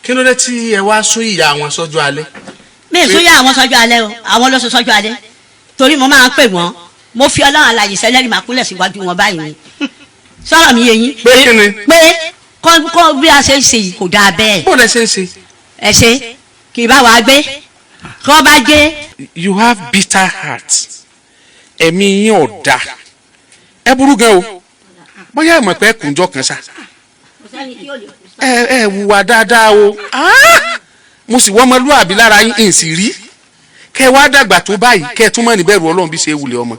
kí ló dé tí ẹ wá sún ìyá àwọn sọ́jọ́ alẹ́. mi sún ìyá àwọn sọ́jọ́ alẹ́ o àwọn ló sọ sọ́jọ́ alẹ́ torí mo máa ń pè wọ́n mo fi Ọlọ́run alààyè sẹ́lẹ̀rì máa kúnlẹ̀ síwájú wọn báyìí ni sọ̀rọ̀ mi yé yín. pé kí ni. pé kọ́ bí a ṣe ń ṣe yìí kò dáa bẹ́ẹ̀. bó lẹ ṣe ń ṣe. ẹ ṣe kì í bá wa gbé kí wọ́n bá gbé. you have bitter heart ẹ̀mí yín ọ̀dà ẹ burú gan o bóyá ẹ mọ̀ pé kùnjọ́ kan ṣá ẹ wùwà dáadáa o mo sì wọ́n ọmọlúwàbí lára yín ẹ̀ sì rí kẹ wá dàgbà tó báyìí kẹ tún mọ̀ níbẹ̀rù Ọlọ́run bí ṣe wulẹ̀ ọmọ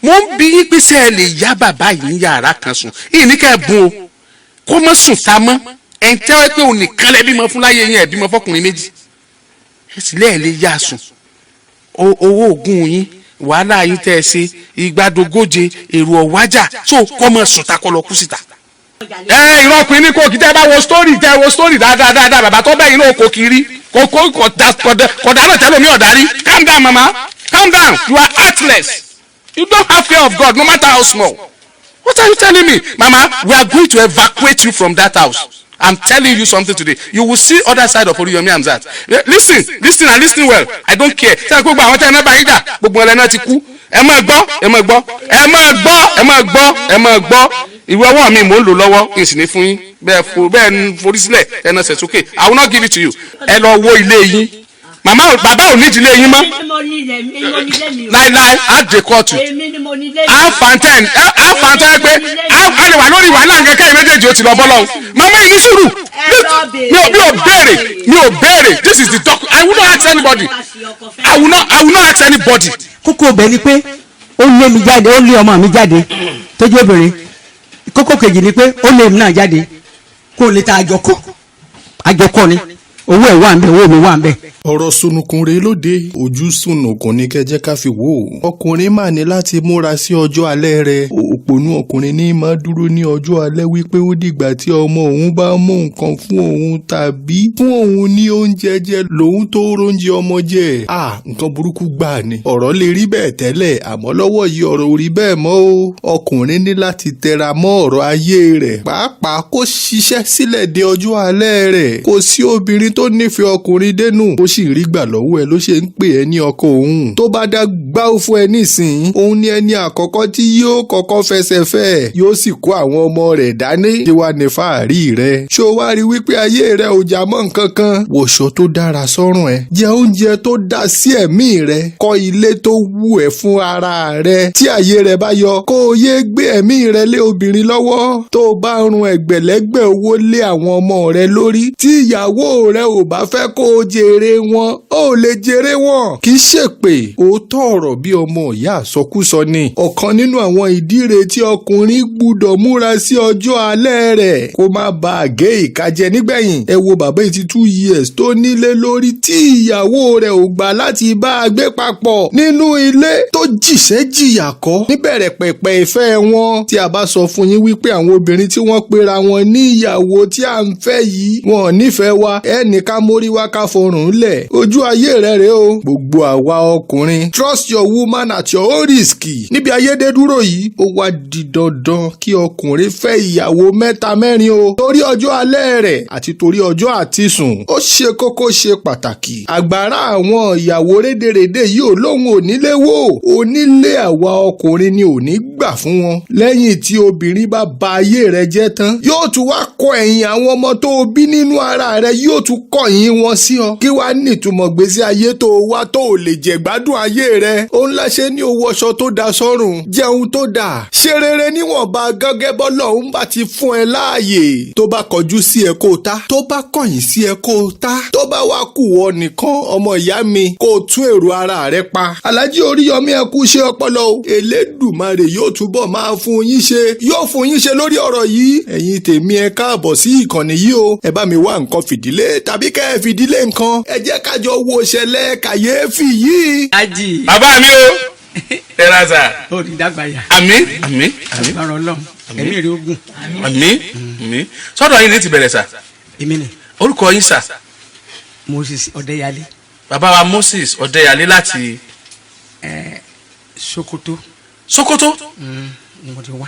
mo ń bí yín pèsè ẹ lè yá bàbá yìí ní yàrá kan sùn yìí ní kẹ bùn o kó mọ̀ sùn ta mọ́ ẹ̀ ń tẹ́wọ́ pé òun nìkan lẹ́ bímọ fún láyé yín ẹ̀ bímọ fọkùnrin méjì ẹ sì lẹ́ẹ̀ lè yá sùn owó oògùn yín wàhálà yín tẹ́ ẹ ṣe ìgbàdógóje èrò ọ̀wájà tó kọ́ mọ̀ sùn ta kọ́ lọ kú síta. ìran ọkùnrin ní kò kí tẹ́ bá wo story dáadáa bàbá tó bẹ́ẹ̀ yín náà kò kiri kọ̀dà náà tẹ́lẹ̀ mi ọ̀darí calm down mama calm down you are heartless you don't have fear of God no matter how small what are you telling me mama we are going to evacuate you from that house. I'm telling you something today. You will see other side of Oriyomi Hamzat. Listen and listen well. I don't care. Tell gbogbo àwọn tẹ́ ẹ náà bá yín jà gbogbo ẹ̀ náà ti kú. Ẹ máa gbọ́. Ìwé ọwọ́ mi mò ń lò lọ́wọ́ ìsìn ní fún yín. Bẹ́ẹ̀ ń forí sílẹ̀ ẹ náà ṣẹ̀ sókè. I will not give it to you. Ẹ lọ wo ilé yín. Bàbá ò ní ìdílé yín mọ́. Láíláí á dé kóòtù. Á fàntẹ́n pé á lè wà lórí wàhálà kẹ́kẹ́ ìméjèèjì ó ti lọ bọ́ lọ́hùn. Màmá yìí ní sùúrù. Mi ò béèrè. This is the doc. I will not ask anybody. I will not ask anybody. Kókó ọbẹ̀ ni pé ó lé mi jáde ó lé ọmọ mi jáde tójú obìnrin. Kókó kejì ni pé ó lé mi náà jáde kó lè ta àjọkọ́ ni. Owó ẹ̀ wà ń bẹ̀ owó mi wà ń bẹ̀. ọ̀rọ̀ sunukun rèé lóde ojú sunukun ní kẹjẹ́ ká fi wò ó. ọkùnrin mà ní láti múra sí ọjọ́ alẹ́ rẹ̀. òpònú ọkùnrin ní máa dúró ní ọjọ́ alẹ́ wípé ó dìgbà tí ọmọ òun bá mú nǹkan fún òun tàbí fún òun ní oúnjẹ jẹ lòun tó róúnjẹ ọmọ jẹ. nǹkan burúkú gbà ni. ọ̀rọ̀ lè rí bẹ́ẹ̀ tẹ́lẹ̀ àmọ́ lọ́wọ́ yìí ọ̀rọ̀ ò rí bẹ́ẹ̀ mọ́ o. ọkùnrin ní láti tẹra mọ́ ọ̀rọ̀ ayé rẹ̀ pàápàá kó ṣiṣẹ́ sílẹ̀ de ọjọ́ alẹ́ rẹ̀. kò sí obìnrin tó nífẹ̀ẹ́ ọkùnrin dénú ó sì rí gbà lọ́wọ́ ẹ ló ṣe ń pè ẹ́ ní ọkọ òun. tó bá dá gbáù fún ẹ nísìnyí òun ni ẹni àkọ́kọ́ tí yóò kọ́kọ́ fẹsẹ̀ fẹ́ yóò sì kó àwọn ọmọ rẹ̀ dání tí wàá ní fàárí rẹ̀. ṣó wá rí wípé ayé rẹ̀ ò já mọ́ nǹkan kan. wòṣọ tó dára sọ́rùn ẹ jẹ oúnjẹ tó dá sí ẹ̀mí rẹ̀ kọ́ ilé tó wù ẹ́ fún ara rẹ̀. tí ayé rẹ̀ bá yọ kó o yé gbé ẹ̀mí rẹ̀ lé obìnrin lọ́wọ́. tó o bá run ẹgbẹ̀lẹ́gbẹ̀ owó lé àwọn ọmọ rẹ̀ lórí tí ìyàwó rẹ̀ ò bá fẹ́ kó o jèrè wọn ó lè jèrè wọn. kì í ṣèpè òótọ́ ọ̀rọ̀ bí ọmọ ìyá àsọkúsọ ni. ọ̀kan nínú àwọn ìdí rèé tí ọkùnrin gbúdọ̀ múra sí ọjọ́ alẹ́ rẹ̀ kó má bàa gé ìkàjẹ nígbẹ̀yìn. ẹ wo bàbá 82 years tó nílé lórí tí ìyàwó rẹ̀ ò gbà láti bá a gbé papọ̀ nínú ilé tó jìṣẹ́ jìyà kọ́ níbẹ̀rẹ̀ pẹ̀pẹ̀ ìfẹ́ wọn. tí a bá sọ fún yín wípé àwọn obìnrin tí wọ́n pera wọn ní ìyàwó tí à ń fẹ́ yìí wọn ò nífẹ̀ẹ́ wa ẹnì ká mórí wá ká forùn lẹ̀ ojú ayé rẹ̀ rèé o. gbogbo àwa ọkùnrin trust your woman at your own risk. níbi ayédèdúró yìí ó wá di dandan kí ọkùnrin fẹ́ ìyàwó 3 mẹ́rin o torí ọjọ́ alẹ́ rẹ̀ àti torí ọjọ́ àtisùn. ó ṣe kókó ṣe pàtàkì. àgbàrá àwọn ìyàwó rédèrèdè yìí ò lóhun onílé wò onílé àwa ọkùnrin ni ò ní gbà fún wọn. lẹ́yìn tí obìnrin bá ba ayé rẹ̀ jẹ́ tán yóò tún wá kọ ẹ̀yìn àwọn ọmọ tó o bí nínú ara rẹ̀ yóò tún kọ̀yìn wọn sí ọ. kí wàá nìtumọ̀ gbèsè ayé tó o wá tó o lè jẹ gbádùn ayé rẹ̀. òun láṣẹ ní owó ọṣọ tó da sọ́rùn jẹun tó dà ṣe rere níwọ̀nba gẹ́gẹ́ bọ́lọ́hun bá ti fún ẹ láàyè. tó bá kọjú sí ẹ kó o ta tó bá kọ̀yìn sí ẹ kó o ta tó bá wá kù ọ nìkan ọmọ ìyá mi kó o tún èrò ara rẹ pa. Alhaji Oríyọmí ẹ kú ṣe ọpọlọ o. Elédùmarè yóò túbọ̀ máa fún yín ṣe lórí ọ̀rọ̀ yìí. ẹ̀yin tèmi ẹ káàbọ̀ sí ìkànnì yìí o. ẹ bá mi wá nǹkan fìdílé tàbí kẹ́ ẹ fìdílé nǹkan. ẹ jẹ́ kájọ wo ṣẹlẹ̀ kàyéfì yìí. bàbá mi o ẹ ra sa. ó ní dàgbàyà. àmín. àgbàrọ̀ ọlọ́run ẹ̀mí rẹ̀ ogun. àmín. sọ́dọ̀ yín ní ti bẹ̀rẹ̀ sa. èmi ni. orúkọ yín sa. Moses Ọ̀dẹ́yàlé. bàbá wa Moses Ọ̀dẹ́yàlé láti. Sokoto. ni mo ti wá.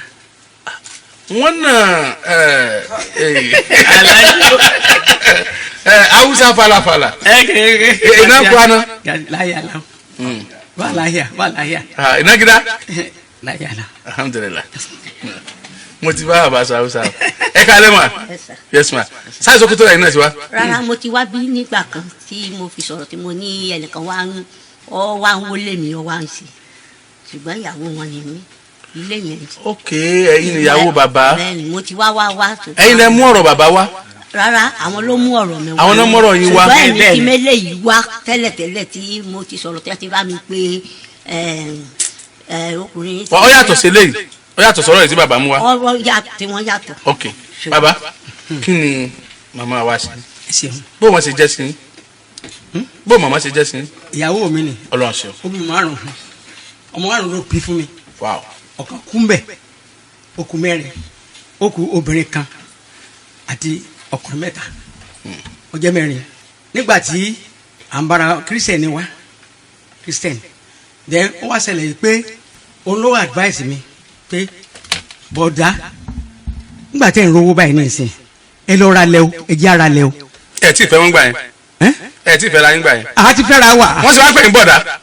wọ́n náà Hausa falafala. Ina kwana. Lahiya lau. Ba lahiya. Ina gida. Lahiya lau. Alhamdulillah. Mo ti bá bàbá Hausa. Ẹ kálẹ́ ma. Yes, sir. Yes ma. Sáyẹn Sokoto la iná ti wá. Rárá mo ti wá bí nígbà kan tí mo fi sọ̀rọ̀ tí mo ní ẹnìkan wá ń wọlé mi ọ wá ń ṣe ṣùgbọ́n ìyàwó wọn ni mí ilé yẹn. Ok, ẹ̀yin ni ìyàwó bàbá. Bẹ́ẹ̀ni mo ti wá. Ẹ̀yin lẹ mú ọ̀rọ̀ bàbá wá. Rárá àwọn ló mú ọ̀rọ̀ mi wá. Àwọn náà mú ọ̀rọ̀ yín wá. ṣùgbọ́n èmi ti mélé yìí wá tẹ́lẹ̀tẹ́lẹ̀ tí mo ti sọ̀rọ̀ tí a ti bá mi pé ọkùnrin. Ó yàtọ̀ sí eléyìí. Ó yàtọ̀ sọ̀rọ̀ yìí tí bàbá mú wá. ọ̀rọ̀ tí wọ́n yàtọ̀. Ok, bàbá kí ni màmá wa ṣe? Ṣeun. Bó wọn ṣe jẹ́ sí yín? Bó màmá ṣe jẹ́ sí yín? Ìyàwó mi ni. Ọlọ́run ṣeun. Ó bí márùn-ún ọmọ márùn-ún ló bí fún mi. Wow. Ọ̀kan kú mbẹ̀ ó kú mẹ́rin ó kú obìnrin kan àti ọkùnrin mẹ́ta ó jẹ́ mẹ́rin nígbà tí à ń bára Christian ni wá Christian then ó wá ṣẹlẹ̀ yìí pé òun ló advice mi pé bọ̀dá nígbà tẹ́ ń rówó báyìí ní ìsìn ẹ lọ ra lẹ o ẹ jẹ́ ara lẹ o. Ẹ tí ì fẹ́ wọn gbà yẹn. Ẹ tí ì fẹ́ ra yín gbà yẹn. àá ti fẹ́ ra wà. Wọ́n sì wá pè ń bọ̀dá.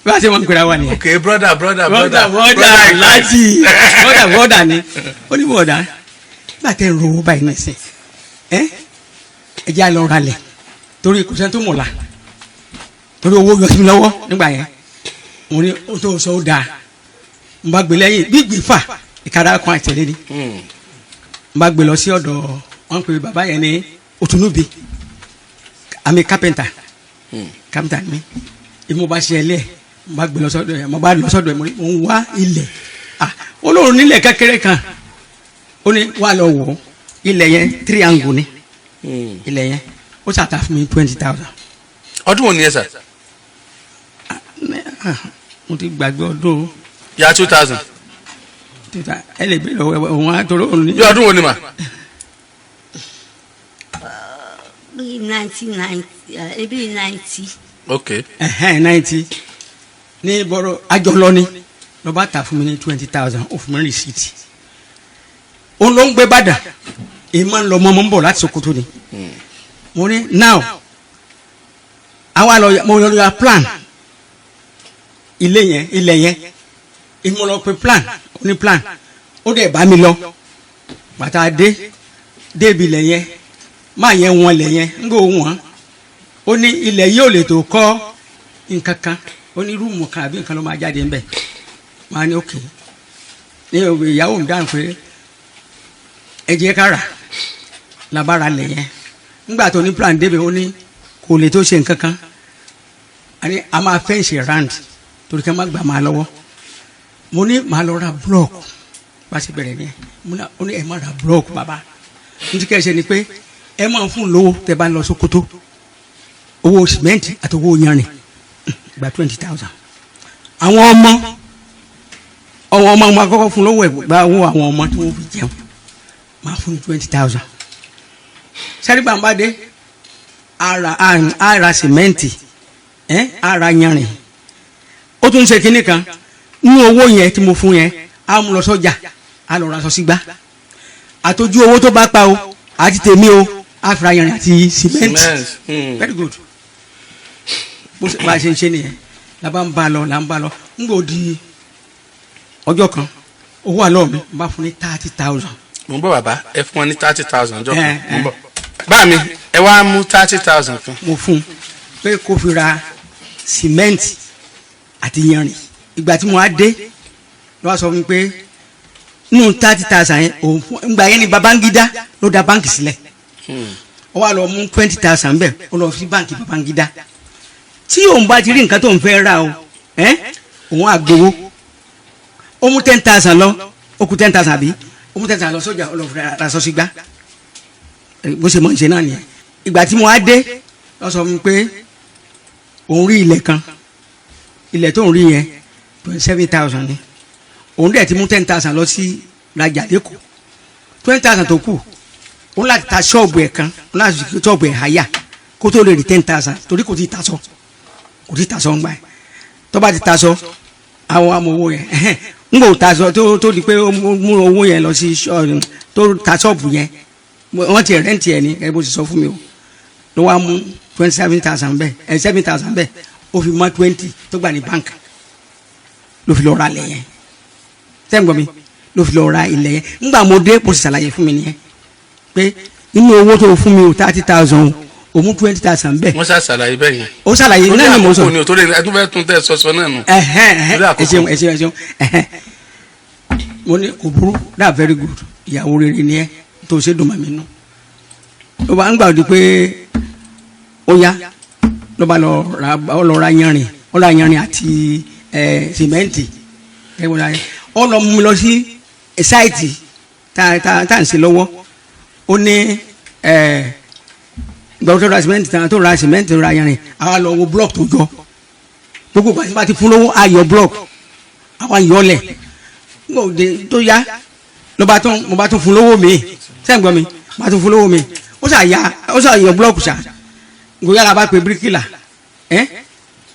bí wọ́n ṣe wọ́n ń pera wa nìyẹn. Ok, brother láti brother ni ó ní bọ̀dá nígbà tẹ́ ń rówó báyìí ní ìsìn ẹ jẹ́ àlọ́ ra lẹ̀ torí kò sẹ́ni tó mọ̀ la torí owó yọ sí mi lọ́wọ́ nígbà yẹn mo ní o tó sọ ó dáa n bá gbé lẹ́yìn gbígbì fà ìkàrà kan àtẹ̀lé ni n bá gbé lọ sí ọ̀dọ̀ wọn pè bàbá yẹn ní Òtúnúbi àmì kápẹ́ntà mi ìmọ̀ bá ṣe ẹlẹ́ n bá gbé lọ sọ́dọ̀ yẹn mo bá lọ sọ́dọ̀ yẹn mo ń wá ilẹ̀ olóòrùn nílẹ̀ kékeré kan ó ní wà lọ wò ó ilẹ̀ yẹn triangle ni ilẹ̀ yẹn ó ṣàtà fún mi 20,000. Ọdún wo ni ẹ sà? mo ti gbàgbé ọdún. Ya 2000. ẹ lè bí lọ́wọ́ òun á tọrọ òun ní. Bí ọdún wo ni mà? Bí 1990. Ok. 90 ní bọ́rọ̀ àjọlọ ni lọ́ba tà fún mi ní 20,000 ó fún mi ní rìsíìtì. òun ló ń gbé bàdà èyí máa ń lọ mọ́ ń bọ̀ láti Sokoto ni. mo ní now àwa lọ mo lọ ya plan ilẹ̀ yẹn ìmọ̀ lọ pe plan ó ní plan ó dẹ̀ bá mi lọ bàtà débi ilẹ̀ yẹn máa yẹn wọn ilẹ̀ yẹn ń gbọ́ wọn ó ní ilẹ̀ yìí ò lè tó kọ́ nǹkan kan ó ní rúùmù kan àbí nǹkan ló máa jáde ńbẹ̀ máa ní òkè ní ìyàwó mi dáhùn pé ẹ jẹ́ ká rà labára lẹ̀ yẹn nígbà tó ní plan débẹ̀ ó ní kò lè tó ṣe nǹkan kan àní a máa fẹ́ǹsì round torí ká má gbà máa lọ́wọ́ mo ní màá lọ ra block bá ṣe bẹ̀rẹ̀ yẹn ó ní ẹ má ra block bàbá nítorí kẹ́ ẹ ṣe ni pé ẹ máa fún lówó tẹ bá ń lọ Sókótó owó sìmẹ́ǹtì àti owó yanrìn gba 20,000 àwọn ọmọ máa kọ́kọ́ fún lówó ẹ̀ gba owó àwọn ọmọ tí wọ́n fi jẹun máa fún 20,000 sẹ́rí gbàǹbàdé ara sìmẹ́ǹtì ara yanrìn ó tún ṣe kinní kan nínú owó yẹn tí mo fún yẹn á mú lọ sọ́jà á lọ ra aṣọ sígbà àtọ́jú owó tó bá pa o àti tèmi o á fira yanrìn àti sìmẹ́ǹtì very good bó ṣe bá a ṣe ń ṣe nìyẹn la bá ń bá a lọ ń gbọ́ di ọjọ́ kan owó àlọ́ mi bá fún ní 30,000. mo ń bọ̀ bàbá ẹ fún wọn ní 30,000 ọjọ́ kan mo ń bọ̀ bá mi ẹ wá mú 30,000 fún. mo fún un pé kó fi ra sìmẹ́ǹtì àti yanrìn ìgbà tí mo á dé ló wá sọ fún mi pé nínú 30,000 yẹn òun fún ìgbà yẹn ni Babangida ló da báǹkì sílẹ̀ ó wá lọ mú 20,000 bẹ́ẹ̀ ó lọ fi báǹkì Babangida tí òun bá ti rí nǹkan tó ń fẹ́ ra o òun á gbowó ó mú 10,000 lọ ó kù 10,000 àbí ó mú 10,000 lọ sójà ó lọ fi ra aṣọ sígbà bó ṣe mọ̀ ń ṣe náà nìyẹn ìgbà tí mo á dé lọ sọ fún mi pé òun rí ilẹ̀ kan ilẹ̀ tó ń rí yẹn 27,000 ni òun dẹ̀ ti mú 10,000 lọ sí rajà lẹ́kọ̀ọ́ 20,000 tó kù òun láti ta ṣọ́ọ̀bù ẹ̀ kan òun láti fi ṣọ́ọ̀bù ẹ̀ háyà kó tó lè rí 10,000 torí kò tí ì tasọ ń gbà ẹ̀ tó bá ti tasọ àwọn amọ̀ owó yẹn ń gbò tasọ tó di pé ó mú owó yẹn lọ sí tó ta ṣọ́ọ̀bù yẹn wọ́n ti rẹ́ǹtì ẹ̀ ní ẹ bó ti sọ fún mi o ló wá mú 27,000 bẹ́ẹ̀ 7,000 bẹ́ẹ̀ ó fi mọ́ 20 tó gbà ní báńkì ló fi lọ ra ilẹ̀ yẹn sẹ́ǹgbọ́n mi ló fi lọ ra ilẹ̀ yẹn ńgbà mo dé mo sì ṣàlàyé fún mi nìyẹn pé inú owó tó fún mi o 30,000 o mú 20,000 bẹ́ẹ̀. wọ́n ṣàlàyé bẹ́ẹ̀ yẹn. ó ṣàlàyé náà ni mo sọ. lórí àkókò ni o tó lè ẹdúnfẹ́ tún tẹ̀ sọ́sọ́ náà nù. ẹ ṣeun mo ní kò burú that very good ìyàwó rere ni ẹ tó ṣe dùn mọ́ mi nù. ló bá ń gbà di pé ó yá ló bá lọ ra yanrìn ó ra yanrìn àti sìmẹ́ǹtì ó lọ mú mi lọ sí sáìtì tá à ń ṣe lọ́wọ́ ó ní gbọ́dọ̀ tó ra sìmẹ́ǹtì tó ra sìmẹ́ǹtì tó ra yanrìn àwa lọ wo blọọkì tó jọ gbogbo ìgbà tí wọ́n ti fún lówó ayọ̀ blọọkì àwa yọlẹ̀ gbọ́dọ̀ tó yá mo bá tún fún lówó mi sẹ́ǹgbọ́n mi mo bá tún fún lówó mi ó sà yọ blọọkì sà gbogbo yàrá bá pe bíríkìlà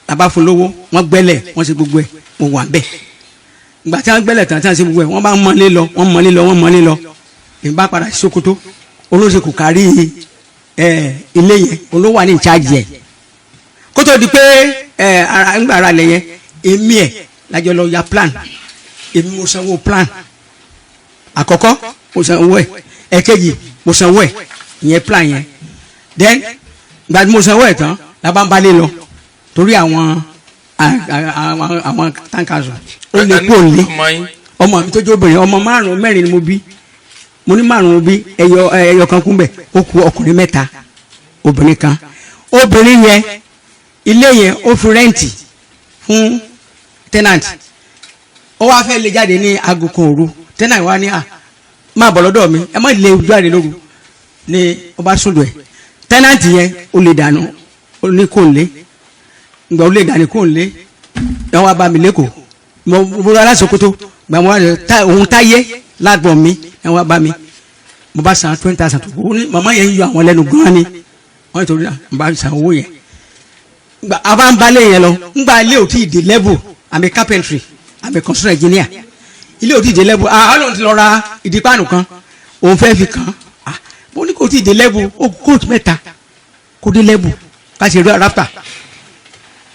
làbá fún lówó wọ́n gbẹ́lẹ̀ wọ́n ṣe gbogbo ẹ̀ mo wà bẹ́ẹ̀ ìgbà tí wọ́n gbẹ́lẹ̀ tán tí wọ́n ṣe gbogbo ẹ̀ wọ́n bá mọ́lé lọ ìbá padà sí Sokoto olóṣè kò kárí ilé yẹn olówó wà ní ìcháàjì ẹ̀ kó tó di pé ńgbà ara lẹ̀ yẹn èmi ẹ̀ lájọ lọ ya plan èmi mo sanwó plan àkọ́kọ́ mo sanwó ẹ̀ ẹ̀kejì mo sanwó ẹ̀ ìyẹn plan yẹn then ìgbà tí mo sanwó ẹ̀ tán làbá ń balẹ̀ lọ torí àwọn tankazo ó lè kó lé ọmọ mi tó jó obìnrin ọmọ mẹ́rin ni mo bí mo ní 5 bí ẹyọ kan kún bẹ ó kù ọkùnrin 3 obìnrin kan obìnrin yẹn ilé yẹn ó fi rẹ́ǹtì fún tenant ó wá fẹ́ lè jáde ní aago kan òru tenant wá ní máa bọ̀ lọ́dọ̀ mi ẹ má lè jáde lóru ní ọba sùndù ẹ̀ tenant yẹn ó lè dànù ó ní kò lé ìgbà ó lè dànù kò lé wọn wá bá mi lẹ́kọ̀ọ́ mo rà Sokoto gbà mo wá òun táyé lágbọ̀n mi ẹ wá bá mi mo bá san 20,000 tó kù ó ní màmá yẹn ń yọ àwọn lẹ́nu gan ni wọ́n nítorí náà mo bá san owó yẹn a bá ń balẹ̀ yẹn lọ ńgbà ilé ò tí ì dé level àmì carpentry àmì construction engineer ilé ò tí ì dé level ọlọ́run ti lọ ra ìdípáànù kan òun fẹ́ fi kàn mo ní kò tí ì dé level ó kóòtù 3 kó dé level ká ṣe rí raptor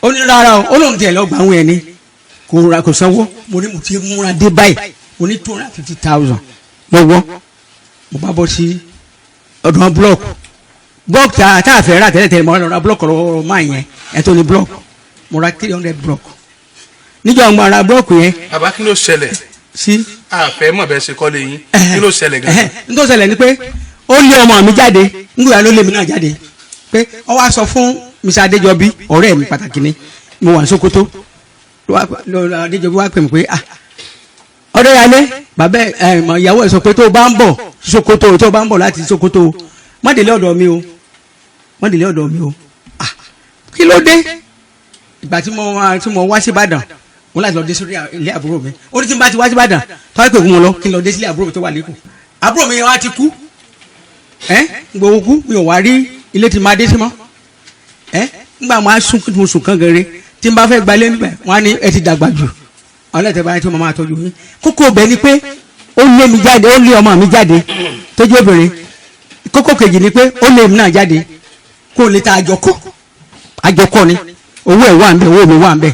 ó ní rárá o ó lóun tiẹ̀ lọ gbà àwọn yẹn ni kò sanwó mo ní mo ti múra dé báyìí mo ní 250,000 lọ́wọ́ mo bá bọ́ sí ọ̀dọ̀ blọọkì tá a fẹ́ rà tẹ́lẹ̀ mo ra blọọkì ọ̀rọ̀ máa yẹn ẹ̀ tó ní blọọkì mo ra 300 blọọkì níjọ́ mo ra blọọkì yẹn. bàbá kí ló ṣẹlẹ̀ sí. àfẹ́ mọ̀ bẹ́ẹ̀ ṣe kọ́lé yín kí ló ṣẹlẹ̀ gan-an. n tó ṣẹlẹ̀ ni pé ó lé ọmọ mi jáde nígbà ló lé mi náà jáde pé ó wá sọ fún Mr. Adéjọbí ọ̀rẹ́ mi pàtàkì ni mo wà ní Sokoto Adéjọbí wá pè mí pé Ọdẹ́yàlé bàbá ìyàwó ẹ̀ sọ pé tó o bá ń bọ̀ Sokoto tó o bá ń bọ̀ láti Sokoto má délé ọ̀dọ̀ mi o kí ló dé ìgbà tí mo wá sí Ìbàdàn mo láti lọ dé sórí ilé àbúrò mi ó ní tí n bá ti wá sí Ìbàdàn tó wá pè fún wọn lọ kí n lọ dé sílé àbúrò mi tó wà lẹ́kọ̀ọ́ àbúrò mi wá ti kú gbogbo kú mi ò wá rí ilé tí máa dé sí mọ́ nígbà mo á sùn kán gẹ̀rẹ́ tí n bá fẹ́ gbalé níbẹ̀ wọ́n á ní ẹ ti dàgbà jù ọlọ́tẹ̀ báyìí tí mo máa tọ́jú yín kókó bẹ́ẹ̀ ni pé ó lé mi jáde ó lé ọmọ mi jáde tójú obìnrin kókó kejì ni pé ó lé mi náà jáde kó lè ta àjọkọ ni owó ẹ̀ wà ń bẹ owó mi wà ń bẹ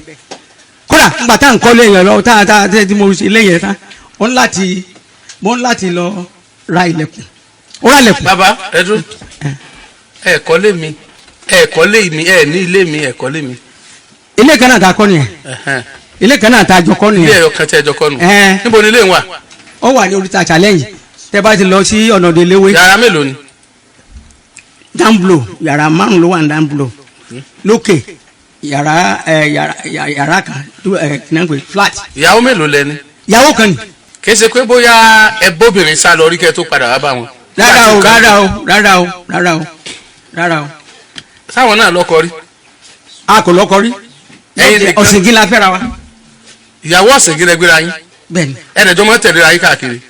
kódà nígbà tá à ń kọ́ léyìn lọ tá tí mo ṣe léyìn tán mo ń láti lọ ra ilẹ̀kùn ó ra ilẹ̀kùn. bàbá ẹdún ẹ̀kọ́ lé mi ní ilé mi ẹ̀kọ́ lé mi. ilé kan náà ta kọ́ nìyẹn ilé kan náà ta àjọkọ́ nìyẹn. ilé ẹ̀yọ̀kan tí ẹjọ́ kọ́ nù. níbo ni ilé ń wà. ó wà ní oríta challenge tẹ bá ti lọ sí ọ̀nà òde léwé. yàrá mélòó ni. downblow yàrá 5 ló wà ní downblow lókè yàrá kan náà pé flat. ìyàwó mélòó lẹni. ìyàwó kan ni. kì í ṣe pé bóyá ẹ bóbìnrin sá lọ rí kẹ́ tó padà wá bá wọn. rárá o. sáwọn náà lọ́kọ rí. a kò lọ́kọ rí. ọ̀sìngín la fẹ́ra wa. ìyàwó ọ̀sìngín lẹ gbéra yín. bẹ́ẹ̀ni. ẹnìjọ́ mọ́ tẹ̀lé ra yín káàkiri.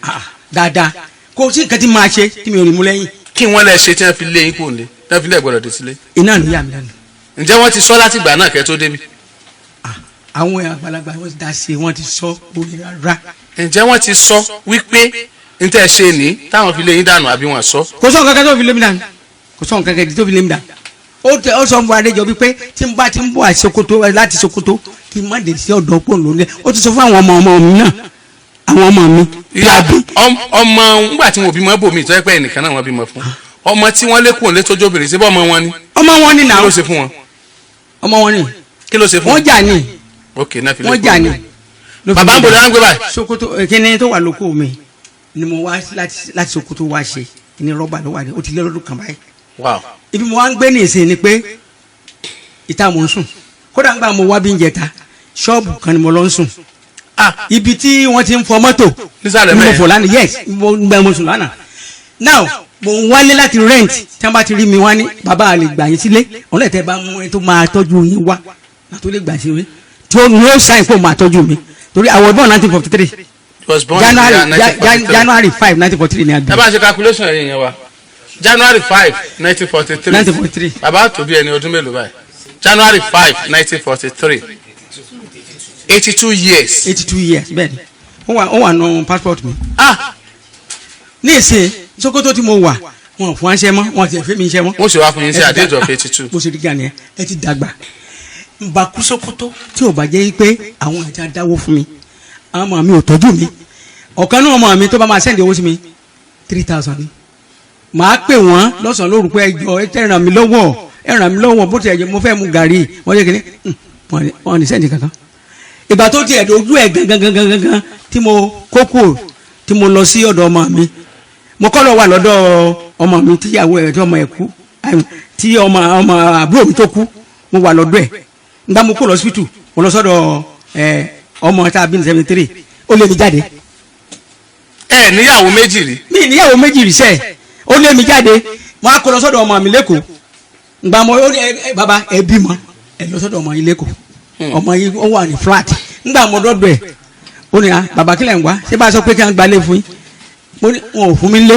dáadáa kò sí nǹkan tí máa ṣe tí mi ò ní mú lẹ́yìn. kí wọ́n lẹ ṣe tí wọ́n fi lé yín kò lé tí wọ́n fi lé gbọ́dọ̀ dé sílé. iná ló yà mí lẹ́nu. ǹjẹ́ wọ́n ti sọ láti gbà náà kẹ́ tó débi. àwọn àgbàlagbà wọ́n ti dá sí i wọ́n ti sọ orí rárá. ǹjẹ́ wọ́n ti sọ wípé n tẹ́ ṣe ní táwọn fi lé yín dànù àbí wọ́n sọ. kò sọ nǹkan kan tó fi lé mi dànù kò sọ nǹkan kan tó fi lé mi dànù ó sọ fún Adéjọbí pé tí n bá ti ń bọ̀ àti Sokoto láti Sokoto kí n má dé sí ọ̀dọ̀ pọ̀ lónìí ó ti sọ fún àwọn ọmọ mi náà àwọn ọmọ mi. ọmọ ńgbà tí wọn bímọ bòmí ìtọ́jú pé ẹnìkan náà wọn bímọ fún ọmọ tí wọ́n lé kúrò létójú obìnrin síbẹ̀ ọmọ wọn ni. ọmọ wọn ni náà kí ló ṣe fún wọn. ọmọ wọn ni. kí ló ṣe fún wọn. wọ́n jà ní. ok náà fi lè kúrò. wọ́n jà ní. bàbá ń bolo láǹgbé báyìí. Sokoto kíni tó wà lóko mi ni mo wá láti Sokoto wá ṣe ní rọ́bà ló wà ní ó ti lé lọ́dún kan báyìí. wow. ibi mo wá ń gbé ní ìsìn ni pé ìta mo ń sùn kódà ń gbà mo wá bí ń jẹta ṣọ́ọ̀bù kan ni mo lọ ń sùn. ibi tí wọ́n ti ń fọ mọ́tò nísàlẹ̀ ni mo bẹ́ẹ̀. fò lánàá yes mo gbẹ mo sùn lánàá. now mo ń wálé láti rent tí wọ́n bá ti rí mi wá ní bàbá àlè gbà yín sílé ọ̀lẹ́ tẹ́ bá mú ẹ tó máa tọ́jú yín wá náà tó lè gbà sí mi tí ó ní ó sáyìn pé ó máa tọ́jú mi torí I was born 1943 was born in January 5 1943 ni a bí. ẹ bá ṣe calculation ẹ̀yìn yẹn wa January 5 1943 bàbá tó bí ẹni ọdún mélòó báyìí January 5 1943 82 years. 82 years bẹ́ẹ̀ ni ó wà nù passport mi. ní ìsìn Sokoto tí mo wà wọn fún aṣẹ mọ wọn ti ẹfẹ mi iṣẹ mọ. wọ́n sì wá fún yín sí àdéjọ 82. bó ṣe rí gan ni ẹ ti dàgbà nba kú Sokoto tí ò bá jẹ́ pé àwọn àjà dáwó fún mi àwọn ọmọ mi ò tọ́jú mi ọ̀kan náà ọmọ mi tó bá máa sẹ́ndì owó sí mi 3,000 ni màá pè wọ́n lọ́sàn-án lóru pé ẹjọ́ ẹ ràn mí lọ́wọ́ bó ti ẹ̀jẹ̀ mo fẹ́ mu gàrí wọ́n yẹ kí ni wọ́n ní sẹ́ndì kankan ìgbà tó ti ẹ̀dọ̀ ojú ẹ̀ gangan tí mo kókó tí mo lọ sí ọ̀dọ̀ ọmọ mi mo kọ́ lọ wà lọ́dọ̀ ọmọ mi tíyàwó ẹ̀ tí ọmọ ẹ̀ kú tí ọmọ àbúrò mi tó kú mo wà lọ́dọ̀ ẹ̀ nígbà mo kó lọ hospital mo lọ sọ́dọ̀ ọmọ tá a bí ní 73 ó lé mi jáde. ẹ níyàwó méjì rí. mi níyàwó méjì rí sẹ́ẹ̀ ó lé mi jáde mo á kó lọ sọ́dọ̀ ọmọ mi lẹ́kọ̀ọ́ nígbà mo ó ní bàbá ẹ bímọ ẹ lọ sọ́dọ̀ ọmọ yìí lẹ́kọ̀ọ́ ọmọ yìí ó wà ní flat nígbà mo dọ́dọ̀ ẹ̀ ó ní bàbá kílẹ̀ ń wá ṣé bá a sọ pé kí wọ́n gbalẹ̀ fún yín mo ní wọn ò fún mi lé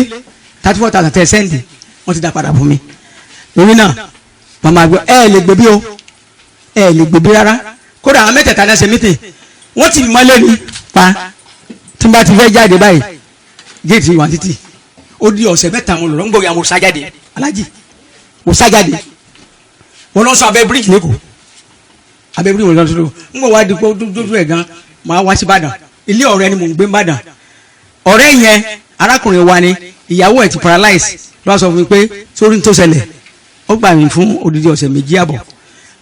34,000 tẹ sẹ́ǹdì wọ́n ti dá padà fún mi lórí náà màmá àgbẹ̀ ẹ lè gbé bí o ẹ lè gbé bí rárá kódà àwọn mẹ́tẹ̀ẹ̀ta náà ṣe mítìn wọ́n ti mọ́ lé mi pa tí n bá ti fẹ́ jáde báyìí géètì wà títì ó di ọ̀sẹ̀ mẹ́ta mo lọ ń gbọ́ ya mo sá jáde alájì mo sá jáde mo lọ sọ abẹ́ bíríkì lẹ́kọ̀ọ́ abẹ́ bíríkì mo lọ sọ ń gbọ́ wá di pé dójú ẹ̀ gan máa wá sí Ìbàdàn ilé ọ̀rẹ́ ni mò ń gbé Ìbàdàn ọ̀rẹ́ yẹn arákùnrin wa ni ìyàwó ẹ̀ ti paralyze ló wá sọ fún mi pé sórí tó ṣẹlẹ̀ ó gbà mí fún odidi ọ̀sẹ̀ méjì àbọ̀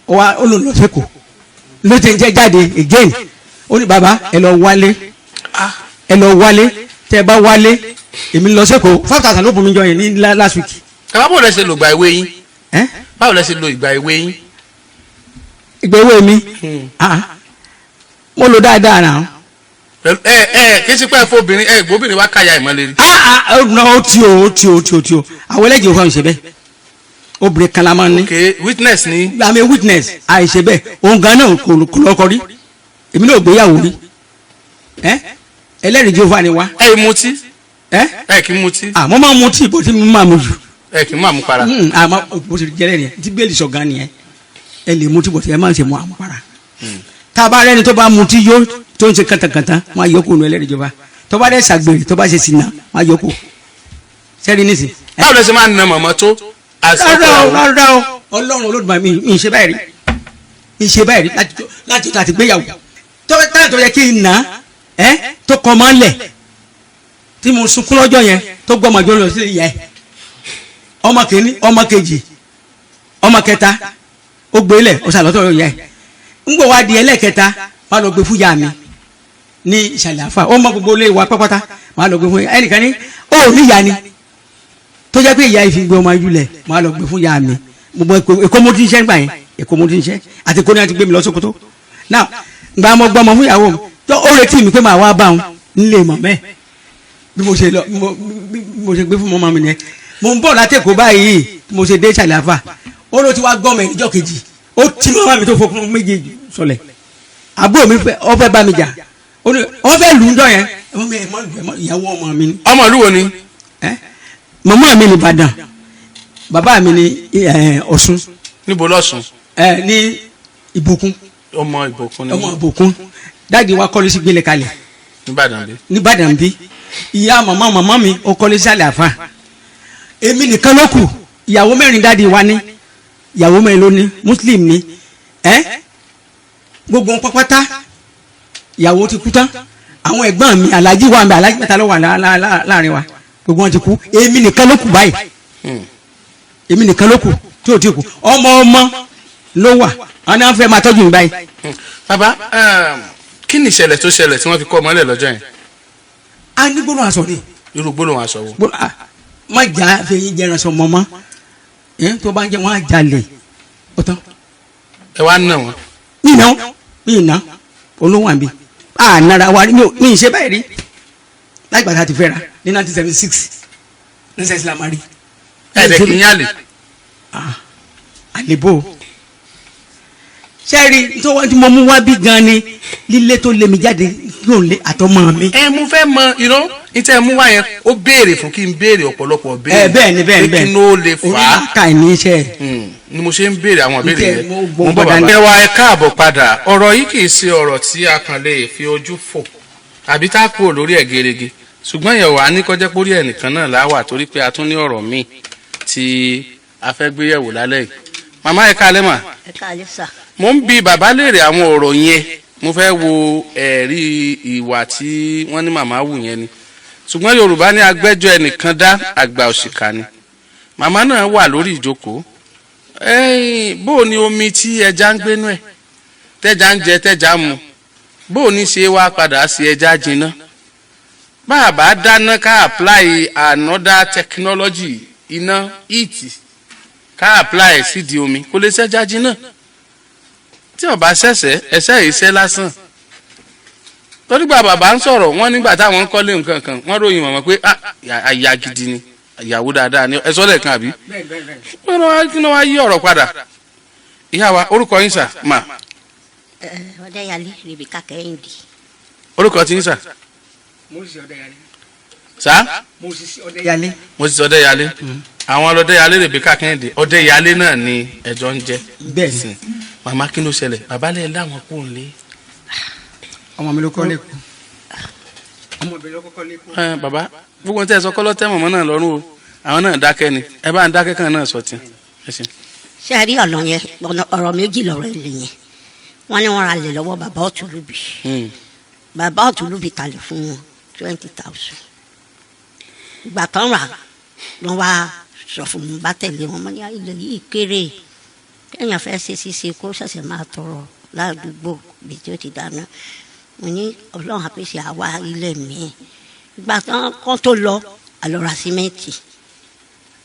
ó lò lọ sẹ́kọ̀ọ́ ló ti ń jẹ́ jáde again ó ní bàbá ẹ lọ wálé tẹ bá wálé èmi lọ sẹ́kọ̀ọ́ 5,000 ló bùn mí jọ yẹn ní last week. báwo lẹ ṣe lo ìgbà ìwé yín. báwo lẹ ṣe lo ìgbà ìwé yín. ìgbà ìwé mi mo lò dáadáa náà. kí n sì pẹ́ fún obìnrin gbóbìnrin wá káyà ìmọ̀lẹ́ rí. ó tí o àwọn ẹlẹ́jì ò fà ń ṣe bẹ́ẹ̀ obìnrin kan la máa ń ní. ok witness ni. àmì witness àìṣe bẹ́ẹ̀ òun gan náà kò lọ́kọ rí èmi náà gbéyàwó rí ẹlẹ́rìí jehova ni wa. ẹ mutí. ẹ kì í mutí. mo máa mutí bó ti máa mu jù. ẹ kì í mú àmupara. àmọ́ bó ti jẹ́rẹ́ nìyẹn tí bẹ́ẹ̀lì sọ̀gán nìyẹn ẹ lè mutí bó ti ẹ máa ń ṣe mu àmupara. tá a bá rẹ́ni tó bá mutí yó tó ń ṣe kàntàkàntà máa yọ kó nu ẹlẹ́rìí jehova tó bá dẹ́ ṣàgbèrè tó bá ṣe sinna máa yọ kó sẹ́ni nísì. báwo lẹ ṣe máa ń na mọ̀mọ́ tó. rárá o ọlọ́run olódùmarè mi ṣe báyìí rí láti tó àti gbéyàwó táyà tó yẹ kí n nà tó kọ́ máa ń lẹ̀ tí mo sunkún lọ́jọ́ yẹn tó gbọ́ ọmọdé lọ sí ìyá ẹ̀ ọmọ kìíní ọmọ kejì ọmọ kẹta ó gbé lẹ̀ ó sàlọ́tọ̀ ìyá ẹ̀ ń gbọ́ wá di ẹlẹ́kẹta wà lọ gbé fún ìyá mi ní ìsàlẹ̀ àfà ó mọ gbogbo ilé wa pápátá wà lọ gbé fún ẹnìkan ní ó níyà ni tó jẹ́ pé ìyá yìí fi gbé ọmọ ayúlẹ̀ wà lọ gbé fún ìyá mi gbogbo èkó mo ti ń ṣẹ́ gbà yẹn èkó mo ti ń ṣẹ́ àti kó ní àti gbé mi lọ Sókótó náà gba ọmọ gbọmọ fún ìyàwó mi tó ó retí mi pé màá wá bá òun nílé mọ̀ mẹ́ bí mo ṣe lọ bí mo ṣe gbé fún mọ́mọ́ mi nìyẹn mo ń bọ̀ látẹ̀kọ́ báyìí bí mo ṣe dé ìsàlẹ̀ àfà ó ló ti wá gbọ́ mẹ́ níjọ́ kejì ó ti mọ́mọ́ mi tó fọkùn méjèèjì sọlẹ̀ àbúrò mi ó fẹ́ bá mi jà wọ́n fẹ́ lù ú jọ yẹn ìyàwó ọmọ mi ni. ọmọ ìlú wo ni. màmá mi ni Ìbàdàn bàbá mi ni Ọ̀ṣun. níbo lọ́sùn. ní Ìbòkun. ọmọ Ìbòkun ni. ọmọ Ìbòkun dáàdi wa kọ́lé sí gbélé kalẹ̀. nìbàdàn bí. nìbàdàn bí ìyá màmá mi ó kọ́lé sí àlẹ́ àfà èmi nìkan ló kù ìyàwó mẹ́rin dáàdi wa ní ìyàwó mẹ́rin ló ní muslim ni gbogbo wọn pátá ìyàwó ti kú tán àwọn ẹ̀gbọ́n mi alájí wà mí alájí mẹ́ta ló wà láàrin wa gbogbo wọn ti kú èmi nìkan ló kù báyìí èmi nìkan ló kù tí ò ti kù ọmọ ló wà àwọn náà fẹ́ máa tọ́jú mi báyìí. bàbá kí ni ìṣẹ̀lẹ̀ tó ṣẹlẹ̀ tí wọ́n fi kọ́ ọmọ lẹ̀ lọ́jọ́ yẹn. a ní gbólóhùn aṣọ ni. irú gbólóhùn aṣọ wo. má jà fẹ́yìn jẹran sọ mọ́ mọ́ tó bá ń jẹ wọn á jalè ó tán. ẹ wá ná wọn. mí ìná olóhùn àbí nara wa mi ì ṣe báyìí rí láì gbàtà ti fẹ́ra ní 1976 ní sẹ́sì la máa rí. ẹ̀ẹ́dẹ̀ kì í yàn lè. àlèbò sẹ́ẹ̀rì tó wọ́n ti mọ mú wá bí gan ni lílé tó lé mi jáde yóò lé àtọmọ mi. mo fẹ́ mọ ìtẹ́ mú wá yẹn ó béèrè fún kí n béèrè ọ̀pọ̀lọpọ̀ béèrè. bẹ́ẹ̀ ni kí n ó lè fà á. oníkà ní iṣẹ́. ni mo ṣe ń béèrè àwọn béèrè yẹn. mo bọ̀ bàbá ẹ wá ẹ káàbọ̀ padà ọ̀rọ̀ yìí kì í ṣe ọ̀rọ̀ tí a kàn lè fi ojú fò àbí tá a kúrò lórí ẹ̀ gerege ṣùgbọ́n yẹn wà á ní kọjá pórí ẹnìkan náà láwà torí pé a tún ní ọ̀rọ̀ míì tí a fẹ́ gbé yẹ̀wò lálẹ́ yìí. màmá ẹ káalẹ́ mà. ẹ káalẹ́ sà. mo ń bi bàbá léèrè àwọn ọ̀rọ̀ yẹn mo fẹ́ wo ẹ̀rí ìwà tí wọ́n ní màmá wù yẹn ni ṣùgbọ́n Yorùbá ní agbẹ́jọ́ ẹnìkan dá àgbà òṣìkà ni màmá náà wà lórí ìjókòó bó o ní omi tí ẹja ń gbénú ẹ̀ tẹ́ja ń jẹ tẹ́ja ń mu bó o ní ṣe wá padà sí ẹja jinná bá a bá dáná ká apply another technology iná heat ká apply sídìí omi kò lè ṣẹ́ja jinná tí ó bá ṣẹ̀ṣẹ̀ ẹ̀ṣẹ̀ ìṣẹ́ lásán torí gba bàbá ń sọ̀rọ̀ wọ́n nígbà táwọn ń kọ́lé nǹkan kan wọ́n ròyìn mọ̀mọ́ pé àyà gidi ni ìyàwó dáadáa ni ẹ̀sọ́ lẹ́ẹ̀kan àbí kí ló wá yí ọ̀rọ̀ padà ìyá wa orúkọ yín sà mà. Ọdẹ́yàlé Rebecca Kẹ́hìndé. orúkọ tí yín sà. Moses Ọdẹ́yàlé. sà. Moses Ọdẹ́yàlé. Moses Ọdẹ́yàlé. àwọn Ọdẹ́yàlé Rebecca Kẹ́hìndé Ọdẹ́yàlé náà ni ẹjọ́ ń jẹ́. bẹ́ẹ̀ ni màmá kí ló ṣẹlẹ̀ bàbá lẹ̀ láwọn kò ń lé. ọmọ mi ló kọ́ lẹ́kọ̀ọ́ ọmọ mi ló kọ́kọ́ lẹ́kọ̀ọ́. bàbá gbogbo ní tẹ́ ẹ sọ kọ́lọ́ tẹ́ mọ̀mọ́ náà lọ́rùn o àwọn náà dákẹ́ ni ẹ bá ń dákẹ́ kan náà sọ tí. ṣé ẹ rí ọ̀nà yẹn ọ̀rọ̀ méjì lọ́rọ̀ ilé yẹn wọ́n ní wọ́n ra lè lọ́wọ́ bàbá Ọ̀túnlúbì bàbá Ọ̀túnlúbì talẹ̀ fún wọn 20,000 ìgbà tán rà wọ́n wá sọ fún mi bá tẹ̀lé wọn mọ́ ní ilẹ̀ yìí kéré kéèyàn fẹ́ ṣe kó ṣẹ̀ṣẹ̀ máa tọrọ ládùúgbò bí tí ó ti dáná mo ní Ọlọ́run àpèsè àwa ilé mi ìgbà tán kọ́ tó lọ àlọ́ra símẹ́ǹtì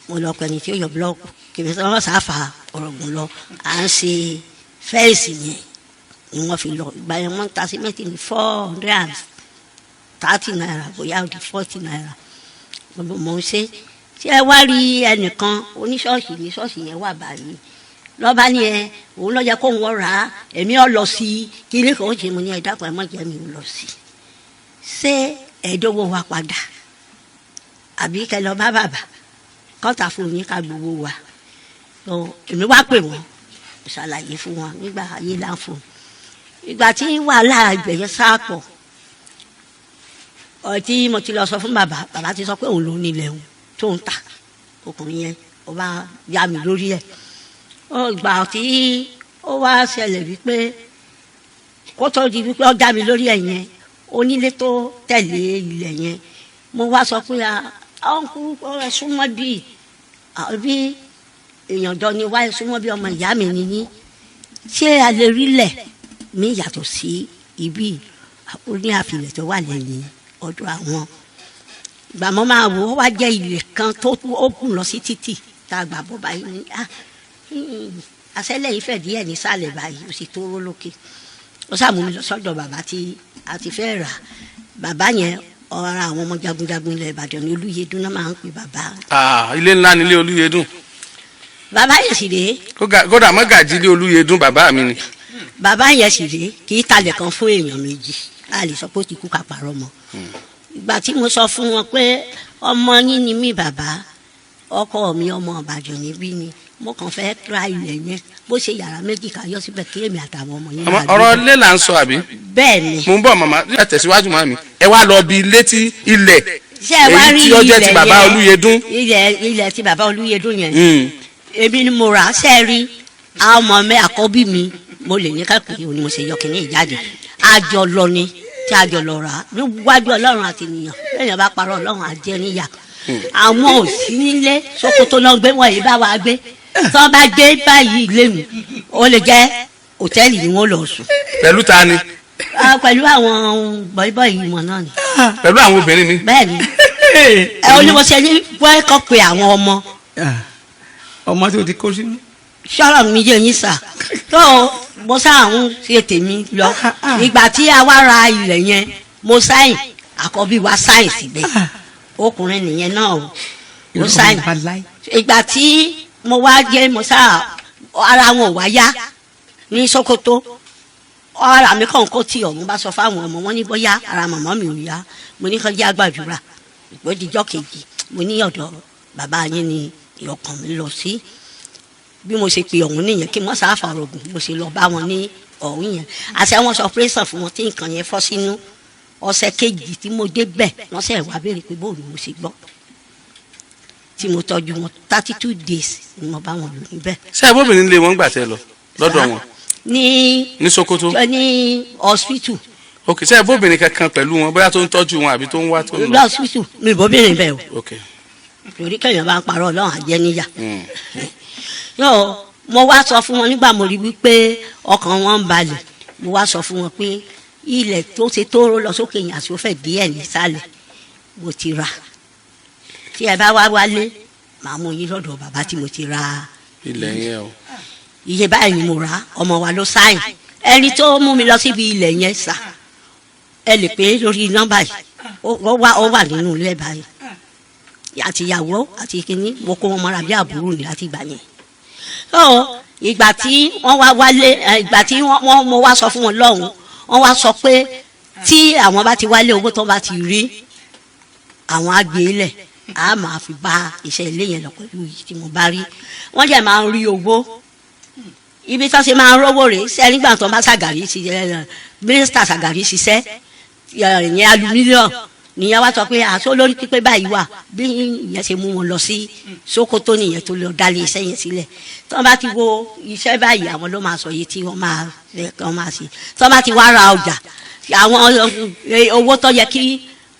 mo lọ pẹ̀lú tí ó yọ búlọ́ọ̀kù kìbí tí wọ́n sáfà ọ̀rọ̀gùn lọ à ń ṣe fẹ́ẹ̀sì yẹn ni wọ́n fi lọ ìgbà yẹn wọ́n ń ta símẹ́ǹtì ní 430 naira bóyá ó di 40 naira mo ń ṣe tí ẹ wá rí ẹnìkan oníṣọ́ọ̀ṣì ní ṣọ́ọ̀ṣì yẹn wà báyìí lọ́ba ni òun lọ́jà kó wọ́n rà á èmi ọ̀ lọ sí kí ilé kan ó ṣe mo ní ẹ̀dá kan ẹ̀ mọ̀ jẹ́ mi ò lọ sí ṣé ẹ̀ẹ́dọ́wọ́ wa padà àbí kẹ lọ bá bàbá kọ́ta fún yín ká gbowó wa èmi wá pè wọ́n ṣàlàyé fún wọn nígbà ayé láǹfọ̀ ìgbà tí wàhálà ìgbẹ̀yẹ sáàpọ̀ ọtí mo ti lọ sọ fún bàbá bàbá ti sọ pé òun ló nílẹ̀ òun tó ń ta ọkùnrin yẹn ó bá yá mi lórí ẹ̀ ìgbà tí ó wá ṣẹlẹ̀ wípé kó tó di wípé ó já mi lórí ẹ̀ yẹn onílé tó tẹ̀lé ilẹ̀ yẹn mo wá sọ pé ọ̀nkú ẹ súnmọ́ bíi bí èèyàn jọ ni wá ẹ súnmọ́ bí ọmọ ìyá mi nìyí ṣé a lè rí lẹ̀ mí yàtọ̀ sí ibi ó ní àfilẹ̀ tó wà lẹ́yìn ọ̀dọ̀ àwọn ìgbà mo máa wò ó wá jẹ́ ilẹ̀ kan tó ó kùn lọ sí títì tá a gbà bọ́ báyìí ní àṣẹlẹ̀ yìí fẹ̀ díẹ̀ nísàlẹ̀ báyìí ó sì tó ró lókè ó sàmú mi lọ sọ́dọ̀ bàbá tí a ti fẹ́ rà bàbá yẹn ọ̀rọ̀ àwọn ọmọ jagunjagun ilẹ̀ Ìbàdàn ní Olúyẹdùn náà máa ń pè bàbá. ilé ńlá nílé Olúyẹdùn. bàbá yẹn sì rèé. kódà mọ́gàjí ilé Olúyẹdùn bàbá mi ni. bàbá yẹn sì rèé kì í talẹ̀ kan fún èèyàn méjì a lè sọ pé ó ti kú ká parọ́ mọ́. ìgbà tí mo sọ fún wọn pé ọmọ yín ni mí bàbá ọkọ mi ọmọ Ìbàdàn níbí ni mo kàn fẹ́ ra ilẹ̀ yẹn bó ṣe yàrá méjì ká yọ síbẹ̀ kí èmi àtàwọn ọmọ yẹn. ọ̀rọ̀ ilé là ń sọ àbí. bẹ́ẹ̀ ni. mo ń bọ̀ màmá ẹ tẹ̀síwájú màmí ẹ wá lọ bí létí ilẹ̀ èyí tí ó jẹ́ ti bàbá Olúyẹdùn. ilẹ̀ ti bàbá Olúyẹdùn yẹn èmi ni mo rà á sẹ́ẹ̀rí àwọn ọmọ mi àkọ́bí mi mo lè ní kápẹ́ òní mo ṣe yọ kìnìún ìjáde àjọ lọ ni tí àjọ lọ rà níwájú ọlọ́run àti ènìyàn lẹ́yìn bá parọ́ ọlọ́run àjẹ́ níyà àwọn ò sí nílé Sókótó náà gbé wọ́n yìí bá wa gbé tí wọ́n bá gbé báyìí ilé mi ó lè jẹ́ hòtẹ́ẹ̀lì ni wọ́n lọ sùn. pẹ̀lú ta ni. pẹ̀lú àwọn bọ̀ìbọ̀ì wọn náà ni. pẹ̀lú àwọn obìnrin ni. bẹ́ẹ̀ni ẹ onímọ̀ọ́sẹ̀ ní wọ́n kọ́ pé àwọn ọmọ tó ti kó sínú. sọ̀rọ̀ mi yé yín sà tó mo sáàhún ṣe tèmi lọ ìgbà tí a wá ra ilẹ̀ yẹn mo sáyìn àkọ́bí wa sáyìn síbẹ̀ ọkùnrin nìyẹn náà mo sáyìn ìgbà tí mo wá jẹ́ mo sáà ara wọn ò wá yá ní Sókótó ara mi kàn kó tí ọ̀hún bá sọ fáwọn ọmọ wọn ní bóyá ara màmá mi ò yá mo ní kàn jẹ́ àgbàdúrà ìgbòdìjọ́ kejì mo ní ọ̀dọ̀ bàbá yín ni ìyọkàn mi lọ sí bí mo ṣe pe ọ̀hún nìyẹn kí wọ́n sáà fàrọ̀gùn mo ṣe lọ bá wọn ní ọ̀hún yẹn àti àwọn sọ pírẹ́sàn fún wọn tí nǹkan yẹn fọ́ sínú ọ̀sẹ̀ kejì tí mo dé bẹ̀ wọ́n sẹ̀ wá béèrè pé bóòlù mo ṣe gbọ́ tí mo tọ́jú wọn 32 days ni mo bá wọn lò níbẹ̀. ṣé abóbìnrin lé wọn gbà tẹ lọ lọ́dọ̀ wọn. ní Sókótó. ní hospital. ok ṣé abóbìnrin kankan pẹ̀lú wọn bóyá tó ń tọ́jú wọn àbí tó ń wá tó ń lọ. lọ hospital mi bóbìnrin bẹ́ẹ̀ o. ok. torí kẹ́yìn bá ń parọ́ ọlọ́run àjẹ́ níyà. yóò mo wá sọ fún wọn nígbà mo rí wípé ọkàn wọn ń balẹ̀ mo wá sọ fún wọn pé ilẹ̀ tó ṣe tóóró lọ sókè yẹn àti ó fẹ́ díẹ̀ nísàlẹ̀ mo ti rà tí ẹ bá wá wálé màá mú yín lọ́dọ̀ bàbá tí mo ti ra ilẹ̀ yẹn o. iye báyìí ni mo rà ọmọ wa ló sáyìn ẹni tó mú mi lọ síbi ilẹ̀ yẹn sà ẹ lè pè é lórí nọ́mbà yìí ó wà nínú ilé báyìí àti ìyàwó àti kínní mo kó wọn mọ́ra bí àbúrò ní láti gbà yẹn. ìgbà tí wọ́n wá wálé ìgbà tí wọ́n mo wá sọ fún wọn lọ́hùn wọ́n wá sọ pé tí àwọn bá ti wálé owó tó bá ti rí àwọn àgbélẹ̀ a máa fi bá iṣẹ́ ilé yẹn lọ pẹ̀lú yìí tí mo bá rí wọ́n jẹ́ máa ń rí owó ibi tó ṣe máa ń rówó rèé ṣe nígbà tó bá Ṣàgàrí mínísítà Ṣàgàrí ṣiṣẹ́ ìyẹn alumílíọ̀nù nìyẹn wá sọ pé àṣọ lórí pípé báyìí wà bí ìyẹn ṣe mú wọn lọ sí Sókótó nìyẹn tó lọ dálé iṣẹ́ yẹn sílẹ̀ tí wọ́n bá ti wo iṣẹ́ báyìí àwọn ló máa sọ iye tí wọ́n máa ṣe tí wọ́n bá ti wá ra ọjà àwọn owó tó yẹ kí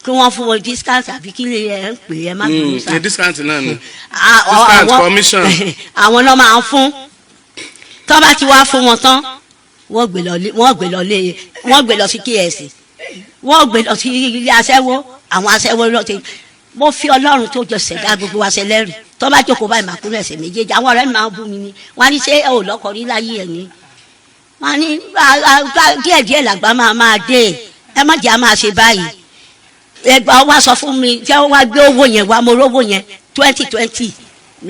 wọ́n fún wọn discount àbí kí lè ń pè é má bínú sáà. discount náà ni discount commission. àwọn náà máa ń fún tí wọ́n bá ti wá fún wọn tán wọ́n gbé lọ sí KSC wọ́n gbé lọ sí ilé aṣẹ́wó àwọn aṣẹ́wó lọ́tẹ̀ mo fi Ọlọ́run tó jọ ṣẹ̀dá gbogbo wa ṣẹlẹ́rì tó bá jókòó báyìí màkúrò ẹ̀sẹ̀ méjèèjì àwọn ọ̀rẹ́ mi máa ń bú mi ni wọ́n á ní ṣé ò lọ́kọ rí láyé ẹ̀ ni wọ́n á ní díẹ̀díẹ̀ làgbà máa dé ẹ má jẹ́ à máa ṣe báyìí ẹgbà wa sọ fún mi tí wọ́n wá gbé owó yẹn wá mo rówó yẹn 20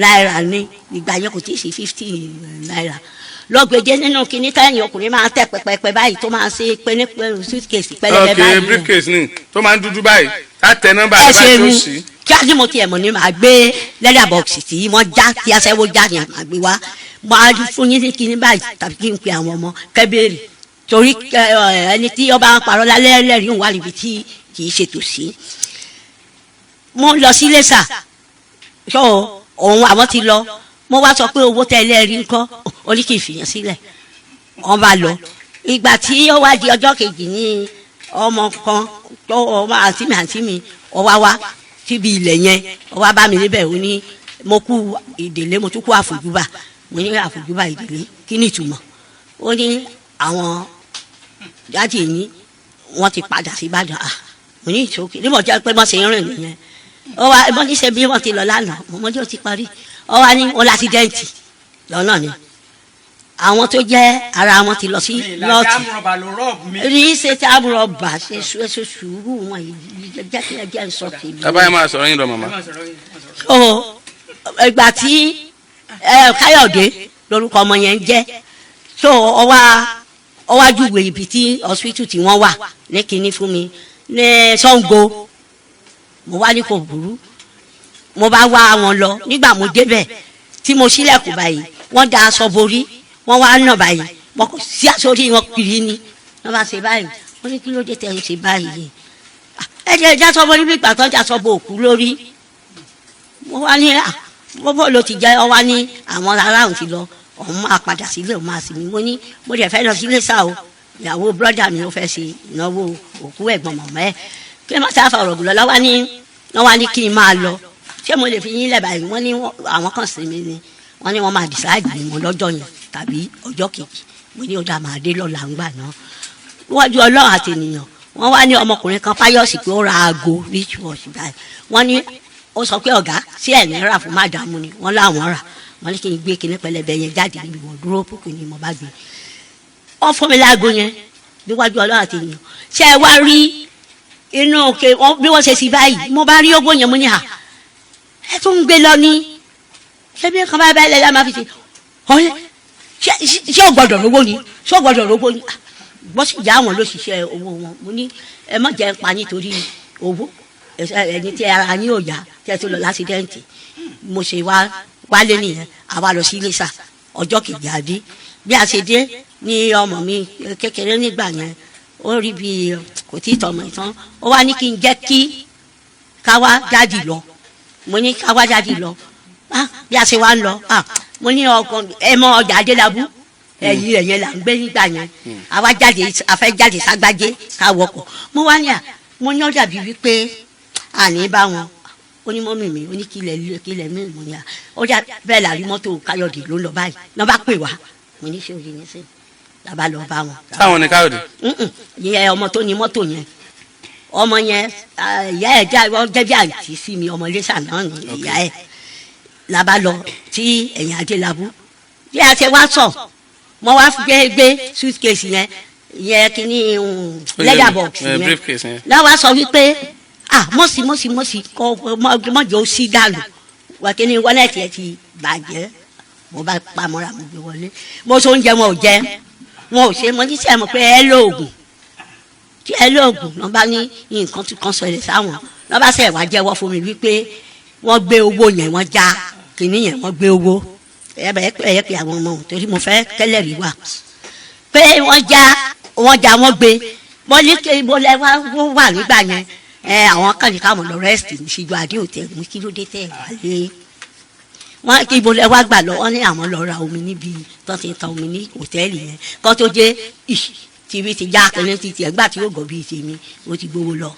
náírà ní ìgbà yẹn kò tí ì sí 50 náírà lọ́gbẹ̀dẹ́ nínú kínní táyìn ọkùnrin máa tẹ̀ pẹ́pẹ́pẹ́ báyìí tó máa ṣe pẹ́ẹ́nẹ́pẹ́ suitcase pẹ́lẹ́bẹ́ báyìí. ok briefcase ni tó máa ń dúdú báyìí á tẹ nọ́mbà ẹ báyìí tó sí. kí á ní mo tiẹ̀ mọ̀ ní màá gbé lẹ́dà bọ́ọ̀sì tí wọ́n já tí aṣẹ́wó já ni màá gbé wá máa fún yín ní kínní báyìí tàbí kí n pe àwọn ọmọ kẹ́bẹ́rì torí ẹni tí ọba ń parọ́ lálẹ́ lẹ́rìí wà níbi tí kì í ṣètò sí. mo lọ sí Iléṣà òun àwọn ti lọ mo wá sọ pé owó tẹ́lẹ̀ rí ńkọ́ ó ní kí n fìyàn sílẹ̀ wọ́n bá lọ ìgbà tí ó wá di ọjọ́ kejì ní ọmọ kan tó ọmọ àǹtí mi ó wá wá síbi ilẹ̀ yẹn ó wá bá mi níbẹ̀ ó ní mo kú ìdílé mo tún kú àfojúbà mo ní àfojúbà ìdílé kí ni ìtumọ̀ ó ní àwọn jáde yín wọ́n ti padà sí Ìbàdàn mo ní ìṣòkè níbo jẹ́ pé wọ́n ṣe ń rìn nìyẹn ó wá ẹbọn ní ṣe bí wọ́n ti lọ lánàá mọ́mọ́dé ó ti parí ó wá ní wọn lásìdẹ́ǹtì lọ́nà ni àwọn tó jẹ́ ara wọn ti lọ sí lọ́ọ̀tì rí ṣe tí àbúrọ̀bà ṣe sùúrù wọn yìí jẹ́ kí ẹ jẹ́ ń sọ tèmi. bàbá yẹn máa sọ̀rọ̀ yín lọ màmá. ìgbà tí Káyọ̀dé lórúkọ ọmọ yẹn ń jẹ́ tó ọwá júwe ibi tí hospital tí wọ́n wà ní kinní fún mi ní Ṣàngó mo wá ní kò burú mo bá wá wọn lọ nígbà mo débẹ̀ tí mo ṣílẹ̀kùn báyìí wọ́n da aṣọ borí wọ́n wá nà báyìí wọ́n kò sí àsórí wọn kiri ni wọ́n bá ṣe báyìí wọ́n ní kí ló dé tẹ̀ ń ṣe báyìí ẹ jẹ́ ìjásọ borí bí ìgbà tó ń jásọ bo òkú lórí mo wá ní bọ́bọ́ ló ti jẹ́ ọ wá ní àwọn ará òun ti lọ òun máa padà sílé òun máa sì mí mo ní mo dẹ̀ fẹ́ lọ sílé sá o ìyàwó brọ́dà mi ó fẹ́ ṣe ìnáwó òkú ẹ̀gbọ́n mọ̀mọ́ ẹ̀ kí ló máa sáfà ọ̀rọ̀ gùn lọ lọ́wọ́ ní kí n máa lọ ṣé mo lè fi yín lẹ̀ báyìí wọ́n ní àwọn kan sí mi ni wọ́n ní wọ́n máa decide mi mọ́ lọ́jọ́ yẹn tàbí ọjọ́ kejì mo ní ó dá máa dé lọ́la ń gbà náà wọ́n ju ọlọ́run àti ènìyàn wọ́n wá ní ọmọkùnrin kan fáyọ̀sì pé ó ra aago rich watch báyìí wọ́n ní ó sọ pé ọ̀gá sí ẹ̀ náírà fún mádàmú ni wọ́n láwọn rà wọ́n ní kí n gbé kinní pẹlẹbẹ yẹn jáde níbi wọ́n dúró púpù ni mo bá gbé wọ́n fún mi láago yẹn níwájú ọlọ́run àti ènìyàn ṣé ẹ wá rí inú òkè bí wọ́n ṣe sí báyìí mo bá rí owó yẹn mo ní à ẹ tún ń gbé lọ ní ṣé bí kan bá bẹ́ẹ̀ lẹ́yìn máa fi ṣe ọ̀rẹ́ ṣé ò gbọ́dọ̀ lówó ni ṣé ò gbọ́dọ̀ lówó ni bó sì já àwọn ló ṣiṣẹ́ owó wọn mo ní ẹ má jẹ́ pa nítorí owó ẹni tí ara yín ò yá tí ẹ tó lọ lásìdẹ́ǹtì mo ṣe wálé nìyẹn àwa lọ sí Iléṣà ọjọ́ kejì àdé bí a ṣe dé ní ọmọ mi kékeré nígbà yẹn ó rí bí kò tí ì tọmọ ìtàn ó wá ní kí n jẹ́ kí káwá jáde lọ mo ní káwá jáde lọ bí a ṣe wá ń lọ mo ní ọkàn ẹ mọ ọjà Adélabú ẹ̀yìn rẹ̀ yẹn là ń gbé nígbà yẹn àwa jáde afẹ́ jáde ságbájé ká wọkọ̀ mo wá ní mo ní ọjà bíi wípé àní bá wọn onímọ̀mí mi oníkìlẹ̀ mi mo ní ọjà bẹ́ẹ̀ la rí mọ́tò Káyọ̀dé ló ń lọ báyìí náà bá pè wá mo ní ṣé òye yẹn sẹ́yìn làbá lọ bá wọn. táwọn ní Káyọ̀dé. yẹ ọmọ tó ní mọ́tò yẹn ọmọ yẹn ìyá ẹ̀ jẹ́ bí àǹtí sí mi ọmọ Iléṣà náà ní ìyá ẹ̀ làbá lọ tí ẹ̀yìn Adélabú bí a ṣe wá sọ mo wá gbé suitcase yẹn kíní leather box yẹn náà wá sọ wípé mọ̀sí kọ́ mọ̀jọ́ ó sí dànù wà kíní wọ́lẹ̀tì ẹ̀ ti bàjẹ́ mo bá pamọ́ra mo gbé wọlé mo so oúnjẹ wọn ò jẹ wọn ò ṣe mo ní sẹ́mu pé ẹ lóògùn tí ẹ lóògùn lọ́ bá ní nǹkan tí kan ṣẹlẹ̀ sáwọn lọ́ bá sẹ̀ wá jẹ́wọ́ fún mi wípé wọ́n gbé owó yẹn wọ́n já kíní yẹn wọ́n gbé owó ẹ pé àwọn ọmọ torí mo fẹ́ kẹ́lẹ́ rí wa pé wọ́n já wọ́n gbé wọ́n ní kí ibo lẹ wà nígbà yẹn àwọn kan ní káwọn lọ rẹ́sìtì ní ṣíjú adé òtẹ́ mú kí ló dé tẹ̀ wálé wọ́n kí ibo lẹ wá gbà lọ wọ́n ní àwọn lọ ra omi níbi tó ti ta omi ní hòtẹ́ẹ̀lì yẹn kó tó dé tìbí ti já kẹ́lẹ́ ti tiẹ̀ gbà tí yóò gọ̀ bíi tèmi ó ti gbowó lọ.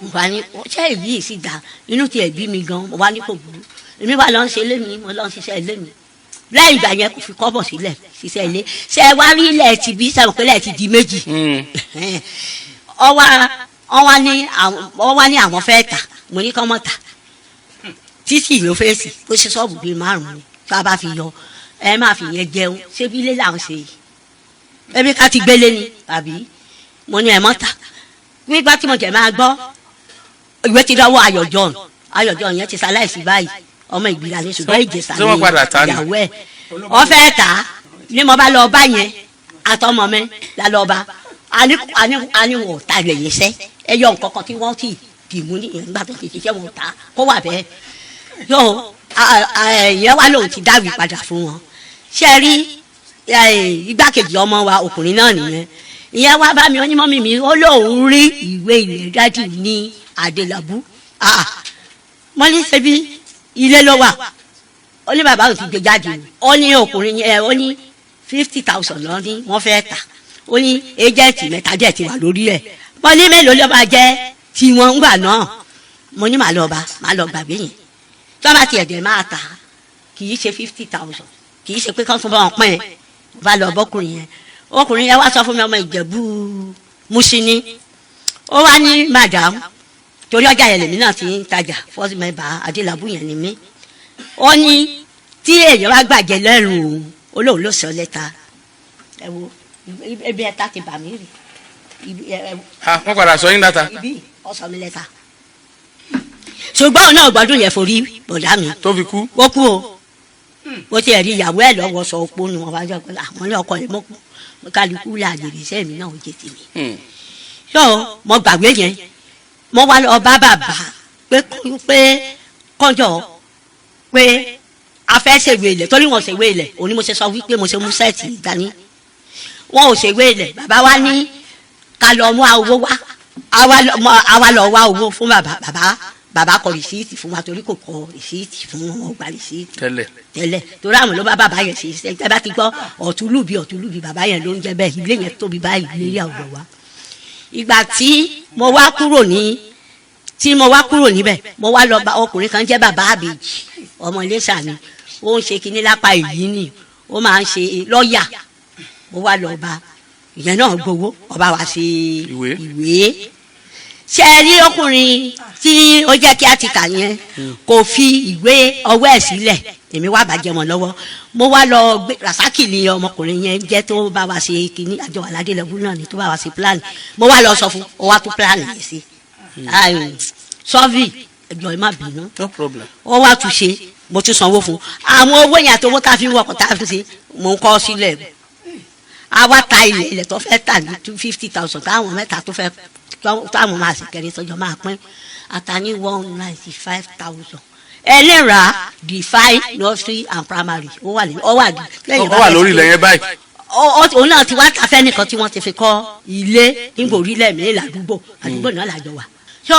nǹkan ni ṣé èyí yìí sì dá inú tiẹ̀ bí mi gan mo wá ní kò burú èmi wà lọ́n ṣe lémi mo lọ́n ṣiṣẹ́ ilé mi lẹ́yìn ìgbà yẹn kò fi kọ́bọ̀ sílẹ̀ ṣiṣẹ́ ilé ṣe wá rí ilẹ̀ ti bí sẹ́wọ̀n pé ilẹ̀ ti di méjì ọwá ní àwọn fẹ́ tà mo ní kọ́ mọ́ tà títì ló fèsì ó ṣe ṣọ́ọ̀bù bíi márùn-ún ni tó a bá fi yọ ẹ máa fi yẹn jẹun ṣé bí ilé là ń ṣe yìí ẹbí ká ti gbélé ni àbí mo ní ẹ mọ́ tà nígbà tí mo jẹ̀ máa gbọ́ ìwé ti dọ́wọ́ Ayọ̀ John yẹn ti ṣaláìsí báyìí ọmọ Ìgbìrà ní ṣùgbọ́n Ìjẹ̀ṣà ní ìyàwó ẹ̀ wọ́n fẹ́ tà á ní mo bá lọ bá yẹn àtọmọ mi la lọ bá àníwọ̀n ta lẹ́yìn iṣẹ́ ẹyọ nǹkan kan tí wọ́n ti dìmú nìyẹn nígbà tó ti ṣiṣẹ́ wọn ta kó wà bẹ́ẹ̀ yóò ìyẹn wá lòun ti dáwì padà fún wọn ṣe rí igbákejì ọmọ wa ọkùnrin náà nìyẹn ìyẹn wá bá mi onímọ̀mí mi ó lóun rí ìwé ilẹ̀ dádì ní Adélabú mo ní ṣebí ilé ló wà ó ní bàbá òun ti gbé jáde ó ní ọkùnrin yẹn ó ní 50,000 lọ ní wọ́n fẹ́ tà ó ní ẹjẹǹtì mẹ́ta díẹ̀ ti wà lórí ẹ̀ mo ní mélòó ló bá jẹ́ tí wọ́n ń gbà náà mo ní màá lọ gbàgbé yẹn tọ́ba tiẹ̀ dẹ̀ máa tà kì í ṣe 50,000 kì í ṣe pé kán tún bá wọn pín ẹ̀ bá lọ bọ́kùnrin yẹn wá sọ fún mi ọmọ Ìjẹ̀bú Mùsíní ó wá ní madam torí ọjà yẹn lèmi náà ti ń tajà first member Adélabú yẹn ni mí ó ní tí èèyàn bá gbàjẹ́ lẹ́rù òun olóhùn ló sọ lẹ́ta ẹ wo ebi ẹ̀ta ti bà mí rì. wọ́n padà sọ yín dáta. ibi ọ̀sán mi lẹ́ta ṣùgbọ́n òun náà gbọ́dún yẹn forí bọ̀dá mi. tó fi kú. ó kú o ó ti ẹ̀rí ìyàwó ẹ̀ lọ́wọ́ sọ opó ni wọ́n bá jọ pé àwọn ní ọkọ rẹ̀ mọ́ kálukú là lèrè iṣẹ́ mi náà ó jẹ tèmi. yọ mo gbàgbé yẹn mo wá lọ bá bàbá pé kọjọ pé a fẹ́ ṣèwé ilẹ̀ torí wọn ṣèwé ilẹ̀ òní mo ṣe sọ wípé mo ṣe mú sẹ́ẹ̀tì dání wọn ò ṣèwé ilẹ̀ bàbá wa ní ká lọ mú owó wá àwa lọ wá owó fún bàbá bàbá kọ rìsíìtì fún wa torí kò kọ rìsíìtì fún wọn ò gba rìsíìtì tẹ́lẹ̀ torí àwọn ló bá bàbá yẹn ṣe iṣẹ́ tẹ́ bá ti gbọ́ ọ̀túnlùbí bàbá yẹn ló ń jẹ́ bẹ́ẹ̀ ilé yẹn tóbi báyìí lérí àwùjọ wa. ìgbà tí mo wá kúrò níbẹ̀ mo wá lọ bá ọkùnrin kan jẹ́ bàbá àbèjì ọmọ Iléṣà ni ó ń ṣe kinní lápá ìyí ni ó máa ń ṣe lọ́ọ̀yà mo wá lọ bá ìyẹn náà gbowó ọba wa ṣe ìwé ṣe rí ọkùnrin tí ó jẹ́ kí á ti kà yẹn kò fi ìwé ọwọ́ ẹ̀ sílẹ̀ èmi wá bàjẹ́ mọ́ lọ́wọ́ mo wá lọ gbé Rasaki ni ọmọkùnrin yẹn jẹ́ tó bá wa ṣe kinní àjọ aládélẹ́bù náà ni tó bá wa ṣe plan mo wá lọ sọ fún ọ wá tó plan yẹn sí sọ́ọ̀fì ẹ̀jọ̀ ẹ̀ má bínú no problem ó wá tún ṣe mo tún sanwó fún àwọn owó yẹn àti owó tá a fi wọkọ̀ tá a fi ṣe mo ń kọ́ sílẹ̀ àwa ta ilẹ̀ tó fẹ́ tà ní 250,000 táwọn mẹ́ta tó fẹ́ táwọn máa sì kẹrin sọjọ́ máa pín àtàní 195,000 ẹlẹ́ra defy nursery and primary ó wà lórí ilẹ̀ yẹn báyìí. òun náà ti wá tafẹ́ nìkan tí wọ́n ti fi kọ́ ilé nígbà orílẹ̀ mi ládùúgbò náà làjọ wà. so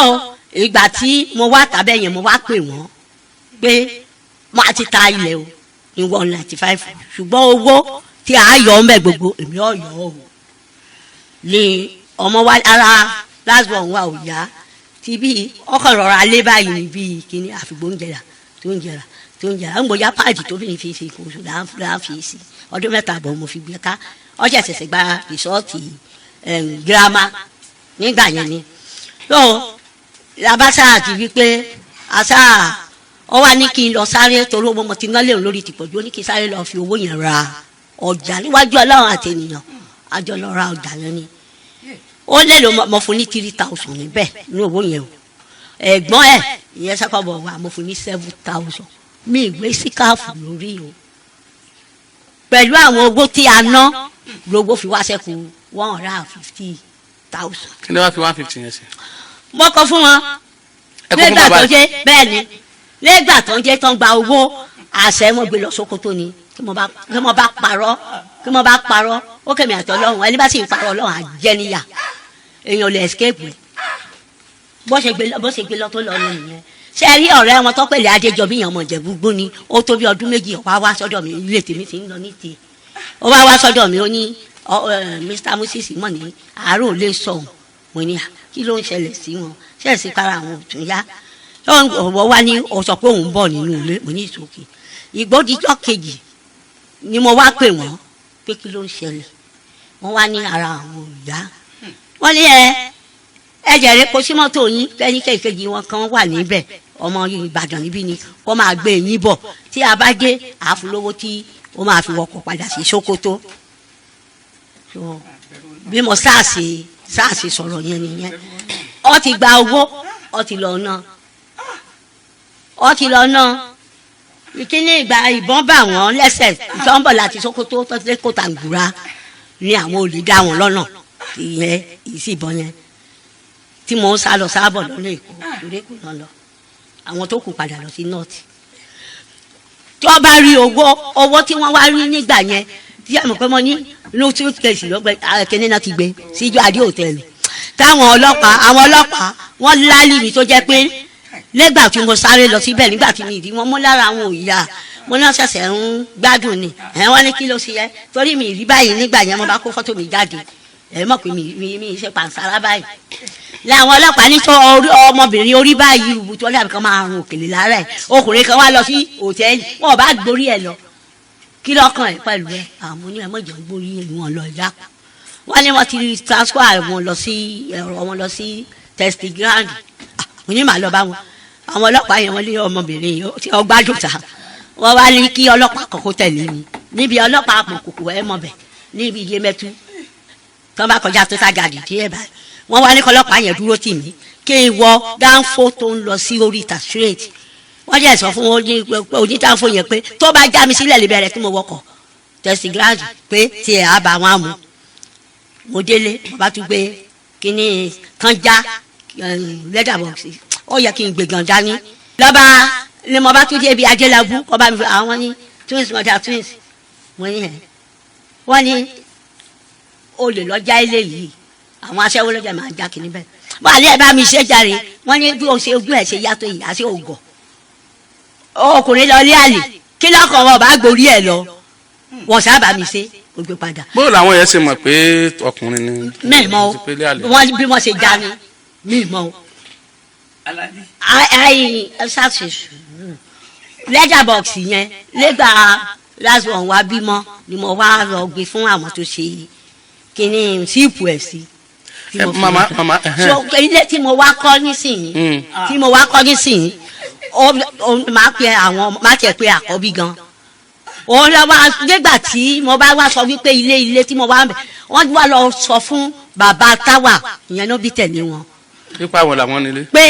ìgbà tí mo wá tàbẹ́ yẹn mo wá pè wọ́n pé mo àti ta ilẹ̀ o ní 195 ṣùgbọ́n owó tí a yọ ọ́ mẹ́ gbogbo èmi ọ̀ yọ ọ́ o ní ọmọ wa ara lásìkò wa ò yá ti bí ọkọ̀ rọra lé báyìí ní bíi kíní àfìgbò ń jẹrà ń gbọ́jà páàdì tó fi fi kò sùn láà fi sí ọdún mẹ́ta bọ̀ mo fi gbé ká ọjà ṣẹ̀ṣẹ̀ gba rìsọ́ọ̀tì girama nígbà yẹn ni so labasa àti wípé àṣà ọ wá ní kí n lọ sáré torí owó mo ti ná lérò lórí tìpọ̀jù ó ní kí n sáré lọ fi owó yẹn ra ọjà níwájú Ọlọ́run àti ènìyàn àjọ lọ ra ọjà yẹn ni ó lè lò mọ fún ní 3,000 níbẹ̀ ní owó yẹn o ẹ̀gbọ́n ẹ̀ ìyẹn sákọ̀bọ̀ wà mo fún ní 7,000 mi ìwé síkáàfù lórí o pẹ̀lú àwọn owó tí a ná lówó fi wá sẹ́kù 150,000. kí ni wọ́n fi 150 yẹn sí. mo kọ fún wọn lẹ́gbà tó jẹ́ bẹ́ẹ̀ ni lẹ́gbà tó jẹ́ tó ń gba owó àṣẹ wọn gbé lọ Sókótó ni kí mo bá parọ́ ó kẹ́mi àti Ọlọ́run ẹni bá sì ń parọ́ Ọlọ́run àjẹníyà èèyàn lè escape ẹ̀ bó ṣe gbé lọ tó lọ nìyẹn ṣe rí ọ̀rẹ́ wọn tó pèlè Adéjọbí yẹn ọmọ Ìjẹ̀bú ni ó tó bí ọdún méjì wá sọ́dọ̀ mi ilé tèmi ti ń lọ ní tiẹ̀ ó wá sọ́dọ̀ mi ó ní Mr. Moses mọ̀ ní àárò lè sọ̀hún mo ní kí ló ń ṣẹlẹ̀ sí wọn ṣe é sí para àwọn òtún yá ọ̀wọ́ wá ní ó sọ pé òun bọ̀ nínú ilé mo ní ìsòkè ìgbódìjọ́ kejì ni mo wá pè wọ́n pé kí ló ń ṣẹlẹ̀ wọ́n wá ní ara àwọn òyà wọ́n ní ẹ jẹ̀rẹ̀ kó sí mọ́tò yín lẹ́yìn kéèkéjì wọn kan wà níbẹ̀ ọmọ Ìbàdàn níbí ni wọ́n máa gbé yín bọ̀ tí a bá dé àfúlówó tí ó máa fi wọkọ̀ padà sí Sókótó bí mo sáàsì sọ̀rọ̀ yẹn nìyẹn ó ti gba owó ó ti lọ ná ìkíní ìgbà ìbọn bá wọn lẹ́sẹ̀ ìjọba láti Sókótó tó dé Kòtàngúrà ní àwọn olè dá wọn lọ́nà ìyẹn ìsìnbọn yẹn tí mo ń sá lọ sábọ̀ lọ́nà Èkó lórí Èkó náà lọ àwọn tó kù padà lọ sí north tí wọ́n bá rí owó tí wọ́n wá rí nígbà yẹn tí a mọ̀ pé mo ní inú suitcase lọ́gbẹ́ kíní náà ti gbé síjú Adé hòtẹ́ẹ̀lì táwọn ọlọ́pàá wọ́n lálì mi tó jẹ́ pé nígbà tí mo sáré lọ síbẹ̀ nígbà tí mi ìdí wọn mú lára àwọn òòyà mo náà ṣẹ̀ṣẹ̀ ń gbádùn ni wọ́n ní kí ló ṣe yẹ torí mi rí báyìí nígbà yẹn mo bá kó fọ́tò mi jáde mọ̀ pé mi ṣe pàǹsára báyìí làwọn ọlọ́pàá ní tó ọmọbìnrin orí báyìí ìwú tó dàbí kan máa rún òkèlè lára ẹ̀ ọkùnrin kan wá lọ sí hòtẹ́ẹ̀lì wọn ò bá gbórí ẹ̀ lọ kí lọ́kàn ẹ̀ pẹ̀lú ẹ̀ àmọ́ ní ẹ̀mọ́jọ́ gbórí wọn lọ ìyá wọn ní wọn ti transfer wọn lọ sí testing ground mo ní màá lọ bá wọn àwọn ọlọ́pàá yẹn wọ́n lé ọmọbìnrin yìí tí wọ́n gbádùn ta wọ́n wá ní kí ọlọ́pàá kọ̀ọ̀kan tẹ̀lé mi níbi ọlọ́pàá àpòkòkò ẹ̀ mọ̀ bẹ̀ níbi iye mẹ́tú tí wọ́n bá kọjá tó ságàdì díẹ̀ báyìí wọ́n wá ní kọlọ́pàá yẹn dúró tì mí kí n wọ dáńfó tó ń lọ sí oríta straight wọ́n jẹ́ sọ fún onídàáfó yẹn pé tó bá já mi sílẹ̀ libẹ̀rẹ̀ tí mo wọkọ̀ tẹ̀sí gíláàsì pé tiẹ̀ á bá wọn mú mo délé mo bá tún gbé kíní kan já lẹ́dà bọ̀ọ̀sì ó yẹ kí n gbé gan dání lọ́ba ni mo bá tún dé ibi Adélábù ọba mi àwọn ní twins mother twins wọ́n ní o lè lọ já ilé yìí àwọn aṣẹ́wó lọ́jà máa já kìíní bẹ́ẹ̀ wà ní ẹ bá mi ṣe jàre wọ́n ní bí o ṣe ojú ẹ̀ ṣe yàtọ̀ yìí àti ògọ̀ ọkùnrin lọ lé àlè kí lọ́kàn wọn bá gborí ẹ̀ lọ wọ́n sábà mi ṣe gbogbo padà. bó làwọn yẹn ṣe mọ̀ pé ọkùnrin ni. mi mọ̀ wọ́n bí wọ́n ṣe já ni mi mọ̀ o. ayi ṣáṣe lẹ́jà bọ́ọ̀sì yẹn lẹ́gbà last one wa bímọ ni mo wá lọ gbé fún àwọn tó ṣe kíní síìpù ẹ̀ sí. mama so ilé tí mo wá kọ́ nísìnyí máa pe àwọn máa tẹ̀ pé àkọ́bí gan òun lọ wá nígbà tí mo bá wá sọ wípé ilé tí mo wá ń bẹ̀ wọ́n wá lọ sọ fún bàbá táwà ìyẹn ló bí tẹ̀lé wọn. nípa àwọn làwọn nílé. pé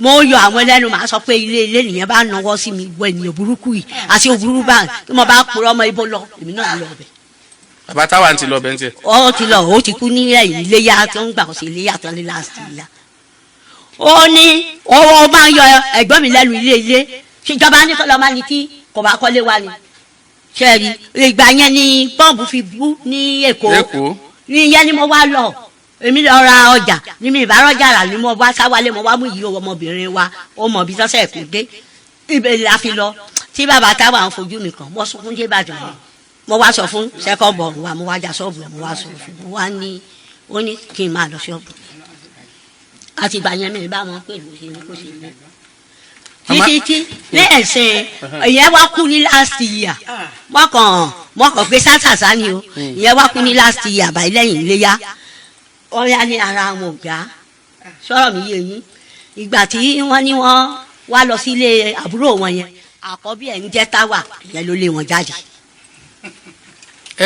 mo yọ àwọn ẹlẹ́nu màá sọ pé ilé nìyẹn bá nawọ́ sí mi wọ ènìyàn burúkú yìí àti òburú bá tí mo bá purọ́ ọmọ ibo lọ èmi náà lọ bẹ̀. bàbá táwà ti lọ bẹ́ẹ̀ tiẹ̀. ó ti lọ ó ti kú ní ẹ̀yìn iléyà tó ń gbà ó sì iléyà tán ní last year. ó ní ó máa ń yọ ẹ̀gbọ́n mi lẹ́nu ilé ṣèjọba ní kọ́lọ́ máa ní kí kò bá kọ́lé wa ni. sẹ́ẹ̀rì ìgbà yẹn ni bọ́ọ̀bù fi bú ní Èkó ní yẹn ni mo wá lọ èmi lọ ra ọjà ní mi ìbárọ̀jà rà ni mo wá sáwálé mo wá mú ìyí ọmọbìnrin wa ó mọ̀ bí sọ́sẹ̀ kò dé ibẹ̀ la fi lọ tí bàbá táwa ń fojú mi kàn mo sunkún dé Ìbàdàn yẹn mo wá sọ fún second born wa mo wá já ṣọ́ọ̀bù mo wá sọ fún mo wá ní ó ní kí n máa lọ ṣọ́ọ̀bù àti ìgbà yẹn mi bá wọn pè ló ṣe ní kó ṣe ní títí ní ẹ̀sìn ìyẹn wá kú ní last year mọ́kàn pé sásàsá ni o ìyẹn wá kú ní last year àbáyé lẹ́yìn iléyà ọ̀yá ní ara wọn ò gbà sọ̀rọ̀ mi yé yín ìgbà tí wọ́n ní wọ́n wá lọ sí ilé àbúrò wọn yẹn àkọ́bí ẹ̀ ń jẹ́ táwà ìyẹn ló lé wọn jáde.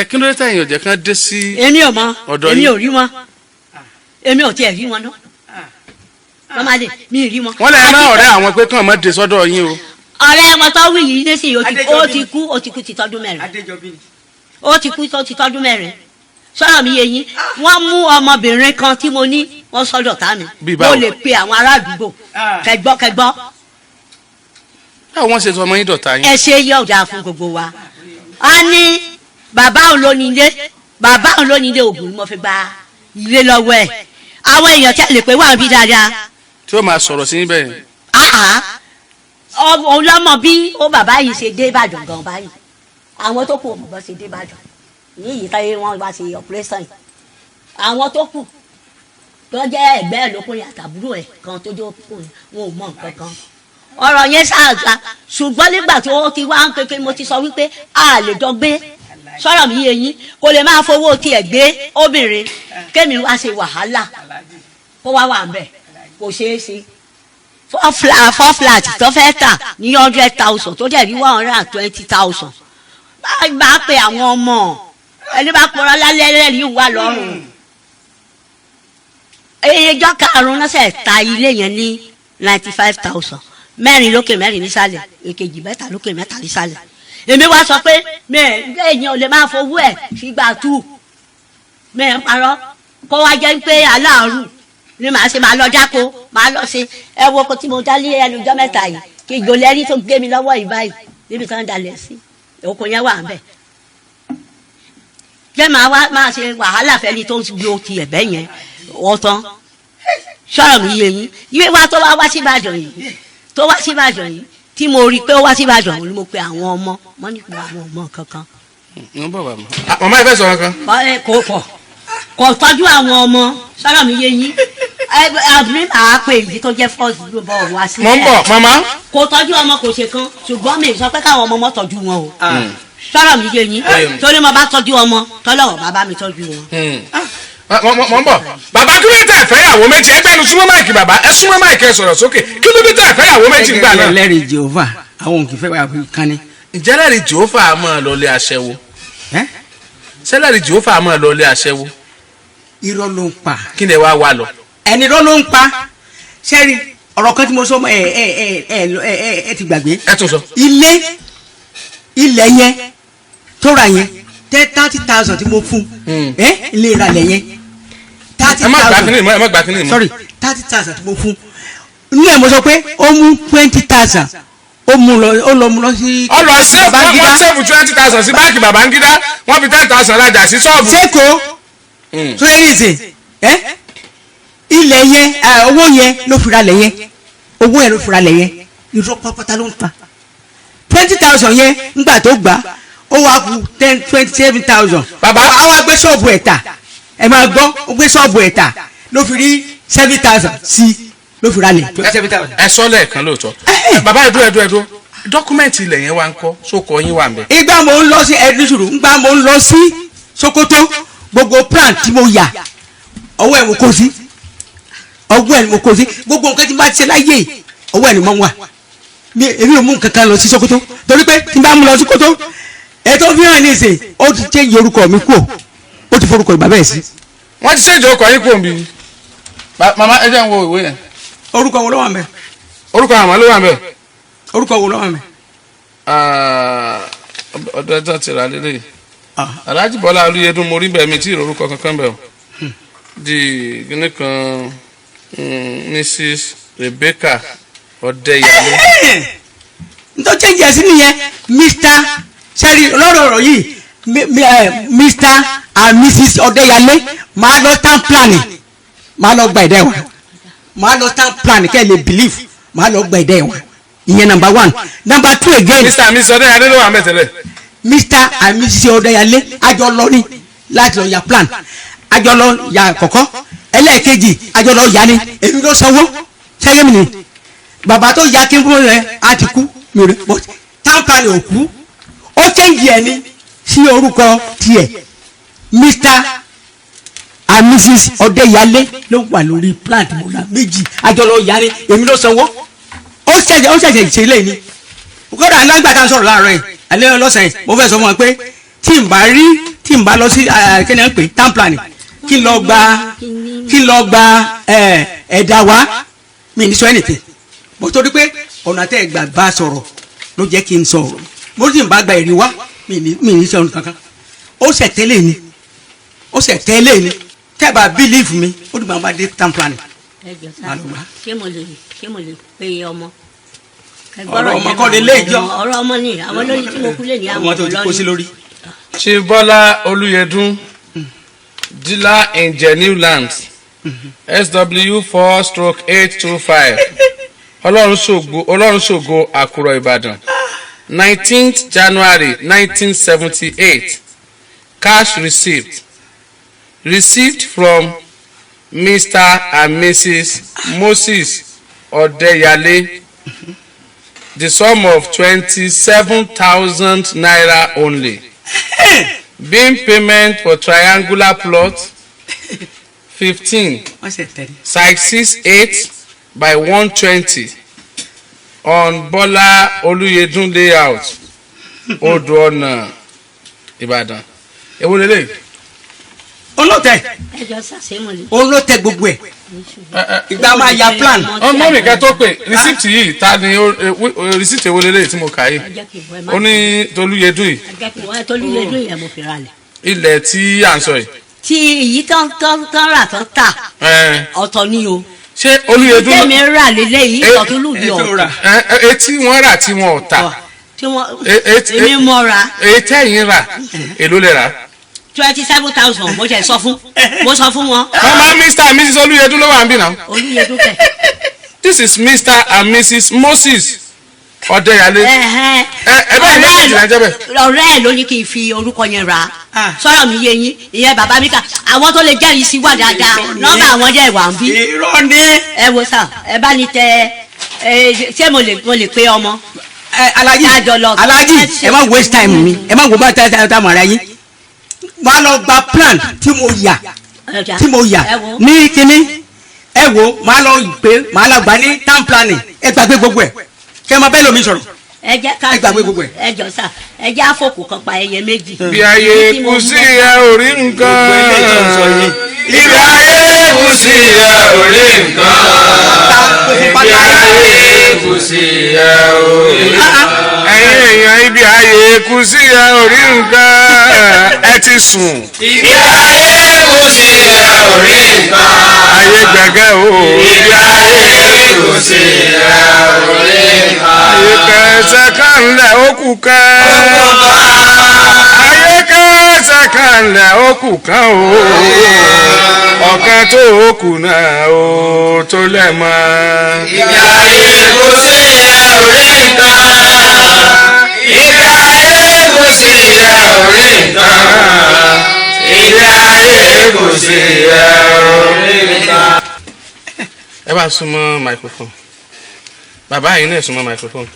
kí ló dé tẹ̀yìn ọ̀jẹ̀ kan dé sí. èmi ò mọ̀ èmi ò rí wọn èmi ò tiẹ̀ rí wọn náà lọ́mọdé mi rí wọn. wọ́n lè rán ọ̀rẹ́ àwọn pé kàn má dé sọ́dọ̀ yín o. ọ̀rẹ́ wọn tó wí yìí nísìnyí ó ti kú ti tọ́dún mẹ́rin ó ti kú ti tọ́dún mẹ́rin sọ̀rọ̀ mi yé yín wọ́n mú ọmọbìnrin kan tí mo ní wọ́n sọ́dọ̀ ká mi mo lè pe àwọn ará àdúgbò kẹgbọ́. báwo wọ́n ṣe sọ ọmọ yín dọ̀tá yín. ẹ ṣe yọ ọ̀dà fún gbogbo wa a ní bàbá òun ló nílé ògùn ni mo fi gba ilé lọ́wọ́ ẹ̀ àwọn èèyàn tí a lè pè wà bí dáadáa. tí ó máa sọ̀rọ̀ sí níbẹ̀ yẹn. òun lọ́mọ bí ó bàbá yìí ṣe dé Ìbàdàn gan báyìí àwọn tó kù ò mọ̀ bọ́ ṣe dé Ìbàdàn yìí táyé wọn wá sí operation yìí àwọn tó kù tó jẹ́ ẹ̀gbẹ́ ẹ̀ lókùnrin àtàbúrò ẹ̀ kan tó jẹ́ òkùnrin wọn ò mọ̀ nǹkan kan ọ̀rọ̀ yẹn ṣáàgbà ṣùgbọ́n nígbà tí ó ti wá ń kékeré mo ti sọ wípé a lè jọ gbé sọ̀rọ̀ mi yé yín kò lè máa fowó tiẹ̀ gbé obìnrin kémi wá ṣe wàhálà kó wá wà ń bẹ̀ kò ṣeé ṣe four flat tó fẹ́ tà ní 100,000 tó dẹ̀ rí 120,000 bá pe àwọn ọmọ ẹni bá pọ̀rọ̀ lálẹ́ lẹ́rìí wà lọ́rùn ẹjọ́ karùn-ún lọ́sẹ̀ ta ilé yẹn ní 95,000 mẹ́rin lókè mẹ́rin nísàlẹ̀ èkejì mẹ́ta lókè mẹ́ta nísàlẹ̀ èmi wá sọ pé èèyàn ò lè máa fowó ẹ̀ fìgbà tú mẹ́rin parọ́ kó wá jẹ́ pé aláàrù ni màá ṣe máa lọ dáko máa lọ ṣe ẹ wo ko tí mo dá lé ẹnu ọjọ́ mẹ́ta yìí kí ìgbòlẹ́rí tó gbé mi lọ́wọ́ yìí báyìí níbi tí wọ́n dalẹ̀ sí òkun yẹn wà ń bẹ̀ jẹ́ máa ṣe wàhálà fẹ́ni tó ń lo ti ẹ̀bẹ́ yẹn ọ̀tán sọ̀rọ̀ mi yé yín ìwé wa tó wá sí Ìbàdàn yìí tí mo rí i pé ó wá sí Ìbàdàn ni mo pe àwọn ọmọ mọ́ nípa àwọn ọmọ kankan. màmá ẹ fẹ́ sọ kankan. kò tọ́jú àwọn ọmọ sọ̀rọ̀ mi yé yín àbúrò àá pé èyí tó jẹ́ first ball wá sí. mo ń bọ̀ màmá. kò tọ́jú ọmọ kò ṣe kan ṣùgbọ́n mi sọ pé káwọn ọmọ tọ́jú wọn o sọ̀rọ̀ mi yé yín torí mo bá tọ́jú ọmọ tọ́lọ́wọ́ bàbá mi tọ́jú wọn. mo ń bọ̀ bàbá kí ló dé tẹ̀ fẹ́yàwó méjì ẹgbẹ́ ẹnu súnmọ́ máìkì bàbá ẹ súnmọ́ máìkì ẹ sọ̀rọ̀ sókè kí ló dé tẹ̀ fẹ́yàwó méjì ńgbà náà. ẹlẹ́rìí Jèhófà àwọn òǹkì fẹ́ wà kán ni. ìjẹ́lẹ̀rì Jèhófà á máa lọ ilé aṣẹ́wó sẹ́lẹ̀rì Jèhófà á máa lọ ilé aṣẹ́wó. irọ́ ló ń pa. kí ni ẹ wá lọ. ẹni irọ́ ló ń pa sẹ́rí ọ̀rọ̀ kan tí mo sọ ẹ ti gbàgbé. ẹ tún sọ. ilẹ̀ yẹn tó ra yẹn 30,000 tí mo fún ilé ìralẹ̀ yẹn 30,000. ẹ má gbà kínní mọ́. sorry 30,000 tí mo fún ní ẹ̀ mo sọ pé ó mú 20,000 ó lọ mú lọ sí. ọlọ sẹ́ẹ̀fù 20,000 sí báńkì Babangida wọ́n fi 10,000 rajà sí ṣọ́ọ̀bù. sẹ́kọ̀ọ́ tó yẹ ní ìsìn ilẹ̀ yẹn owó yẹn ló fi ra lẹ̀ yẹn owó yẹn ló fi ra lẹ̀ yẹn irọ́ pápátá ló ń pa 20,000 yẹn ńgbà tó gbà ó wá kù 27,000. Bàbá. àwa gbé ṣọ́ọ̀bù ẹ̀ tà ẹ máa gbọ́ ó gbé ṣọ́ọ̀bù ẹ̀ tà ló fi rí 7,000 sí ló fi ra lẹ̀ 27,000. ẹ sọ lẹ́ẹ̀kan lóòótọ́ bàbá ẹ̀dúró dọ́kúmẹ̀ntì ilẹ̀ yẹn wá ń kọ́ sókò yín wà ń bẹ̀. ìgbà mo ń lọ sí ẹdínsùrù ìgbà mo ń lọ sí Sokoto gbogbo plan tí mo yà ọwọ́ ẹ̀ mo kó sí ọwọ́ ẹ̀ mo kó sí gbogbo nǹkan tí n bá ti ṣe láyé ọwọ́ ẹ̀ ni mo ń wà mi èmi ò mú nǹkan kan lọ sí Sokoto torí pé tí n bá mú lọ sí Sokoto ètò fi hàn ní ìsìn ó ti change orúkọ mi kú ó ti forúkọ bàbá ẹ̀ sí. wọ́n ti ṣèjọ ọkọ̀ yín kú òǹbí màmá ẹ jẹ́ ń wo ìwé yẹn. orúkọ wo ló wà ńbẹ̀. orúkọ àmọ́ ló wà ń bẹ̀. orúkọ wo ló wà ńbẹ̀. ọ̀dọ̀ ẹjọ́ ti rà lélẹ̀ Alhaji Bọ́lá Olúyẹdùn mo rí bẹ́ẹ̀ mi tí ì orúkọ kankan bẹ̀ o di gíní kan Mrs. Rebecca Ọ̀dẹ́yàlé. nítorí change ẹ̀ sí nìyẹn Mr. sẹ́rí lọ́rọ̀ yìí Mr. and Mrs. Ọ̀dẹ́yàlé máa lọ town planning máa lọ gba ẹ̀dá ẹ̀ wá máa lọ town planning kẹ́ ẹ̀ lè believe máa lọ gba ẹ̀dá ẹ̀ wá ìyẹn number 1. number 2 again. Mr. and Mrs. Ọ̀dẹ́yàlé ló wà mẹ́tẹ̀lẹ̀. Mr. and Mrs. Ọ̀dẹ́yàlé àjọ lọ ní láti lọ ya plan àjọ lọ ya àkọ́kọ́ ẹlẹ́ẹ̀kejì àjọ lọ ya ni èmi ló sanwó sẹ́yìn mi ni bàbá tó ya kí n fún rẹ á ti kú mi ò rí but town planning ò kú ó change ẹ̀ ní sí orúkọ tiẹ̀ Mr. and Mrs. Ọ̀dẹ́yàlé ló wà lórí plant mọ́lá méjì àjọ lọ ya ni èmi ló sanwó ó ṣẹ̀ṣẹ̀ ṣe lé ní kódà alágbàtà sọ̀rọ̀ láàárọ̀ yìí alẹ́ ọlọ́sàn yìí mo fẹ́ sọ fún wọn pé tí n bá lọ sí kí ni wọ́n pè town planning kí n lọ gba ẹ̀dá wa mi ní sọ anything mo torí pé ọ̀nà tẹ́ ẹ̀ gbà bá sọ̀rọ̀ ló jẹ́ kí n sọ̀rọ̀ mo tí n bá gba èrè wá mi ní sọ̀rọ̀ kankan ó ṣẹ̀ tẹ́lẹ̀ ni tẹ́ bá believe mi ó dùn bá dé town planning. ẹ jọ sáà ṣé mo lè pe ọmọ. ọ̀rọ̀ ọmọ kọ́ ni lé ìjọ. ọ̀rọ̀ ọmọ ni àwọn lórí tí mo kú lè ní àwọn ọmọ tó ti kó sí lórí. Chief Bọ́lá Olúyẹdùn dealer in genuine lands SW4/825 Ọlọ́run ṣògo Àkúrọ̀ Ìbàdàn 19th January 1978 cash received from Mr. and Mrs. Moses Ọ̀dẹ́yàlé the sum of 27,000 naira only being payment for triangular plot 15 site 68 by 120 on Bọ́lá Olúyẹdùn layout Odò Ọ̀nà Ìbàdàn. Èwo lélẹ̀? olóòtẹ olóòtẹ gbogbo ẹ ìgbà máa ya plan. ọmọ mi kẹ́ tó pè receipt yìí ta ni receipt èwo lélẹ̀ tí mo kà yìí ó ní Tolúyẹdùn yìí. Tolúyẹdùn yẹn mo fi ra lẹ̀. ilẹ̀ tí à ń sọ yìí. tí èyí tán rà tán tà ọ̀tọ̀ ni o. ṣé Olúyẹdùn náà tẹ̀mí rà lélẹ̀ yìí Ọ̀túnlùbí ọ̀tọ̀. etí wọ́n rà tí wọ́n ò tà. èmi mọ̀ ra. èyí tẹ̀yìn rà èló lè rà. 27,000 mo sọ fún wọn. mama Mr. and Mrs. Olúyẹdùn ló wà ń bí náà. Olúyẹdùn kẹ. this is Mr. and Mrs. Moses Ọ̀dẹ́yàlé. ẹ bẹ́ẹ̀ ní ìjìnlẹ̀ ẹjẹ́ bẹ́ẹ̀. ọ̀rẹ́ ẹ̀ ló ní kí n fi orúkọ yẹn rà sọ̀rọ̀ mi yé yín ìyẹn bàbá mi kà àwọn tó lè jẹ́rìí sí wà dáadáa nọ́mbà àwọn jẹ́ ìwà ń bí. irọ́ ni. ẹ wo sà ẹ bá ní tẹ ṣé mo lè pe ọmọ. Alhaji ẹ má waste time mi ẹ má wo bá tá mọ̀ ara yín máa lọ gba plan tí mo yà ní kínní ẹ wo máa lọ gbà ní town planning ẹ gbàgbé gbogbo ẹ kẹ máa bẹ́ẹ̀ lómi sọ̀rọ̀ ẹ gbàgbé gbogbo ẹ. ẹ jọ sá ẹ jẹ́ àfọkù kan pa ẹyẹ méjì. bí ayé kù sí ẹ ò rí nǹkan ibi ayé kù sí ẹ ò rí nǹkan ibi ayé kù sí ẹ ò rí nǹkan ẹ̀yin èèyàn ibi ayé kù sí ẹ ò rí nǹkan ẹ ti sùn. ibi ayé kù sí ẹ ò rí nǹkan ayé gbẹ̀gẹ́ o. ibi ayé kù sí ẹ ò rí nǹkan ayé kẹsẹ̀ kan lẹ̀ ó kù kẹ́. ayé kẹsẹ̀ kan lẹ̀ ó kù kan o ọ̀kan tó o kù náà o tó lẹ̀ mọ́. Ìgbé ayé kò sí orí nǹkan. Ìgbé ayé kò sí orí nǹkan. Ìgbé ayé kò sí orí nǹkan. Ẹ bá súnmọ́ microphone bàbá yìí náà súnmọ́ microphone.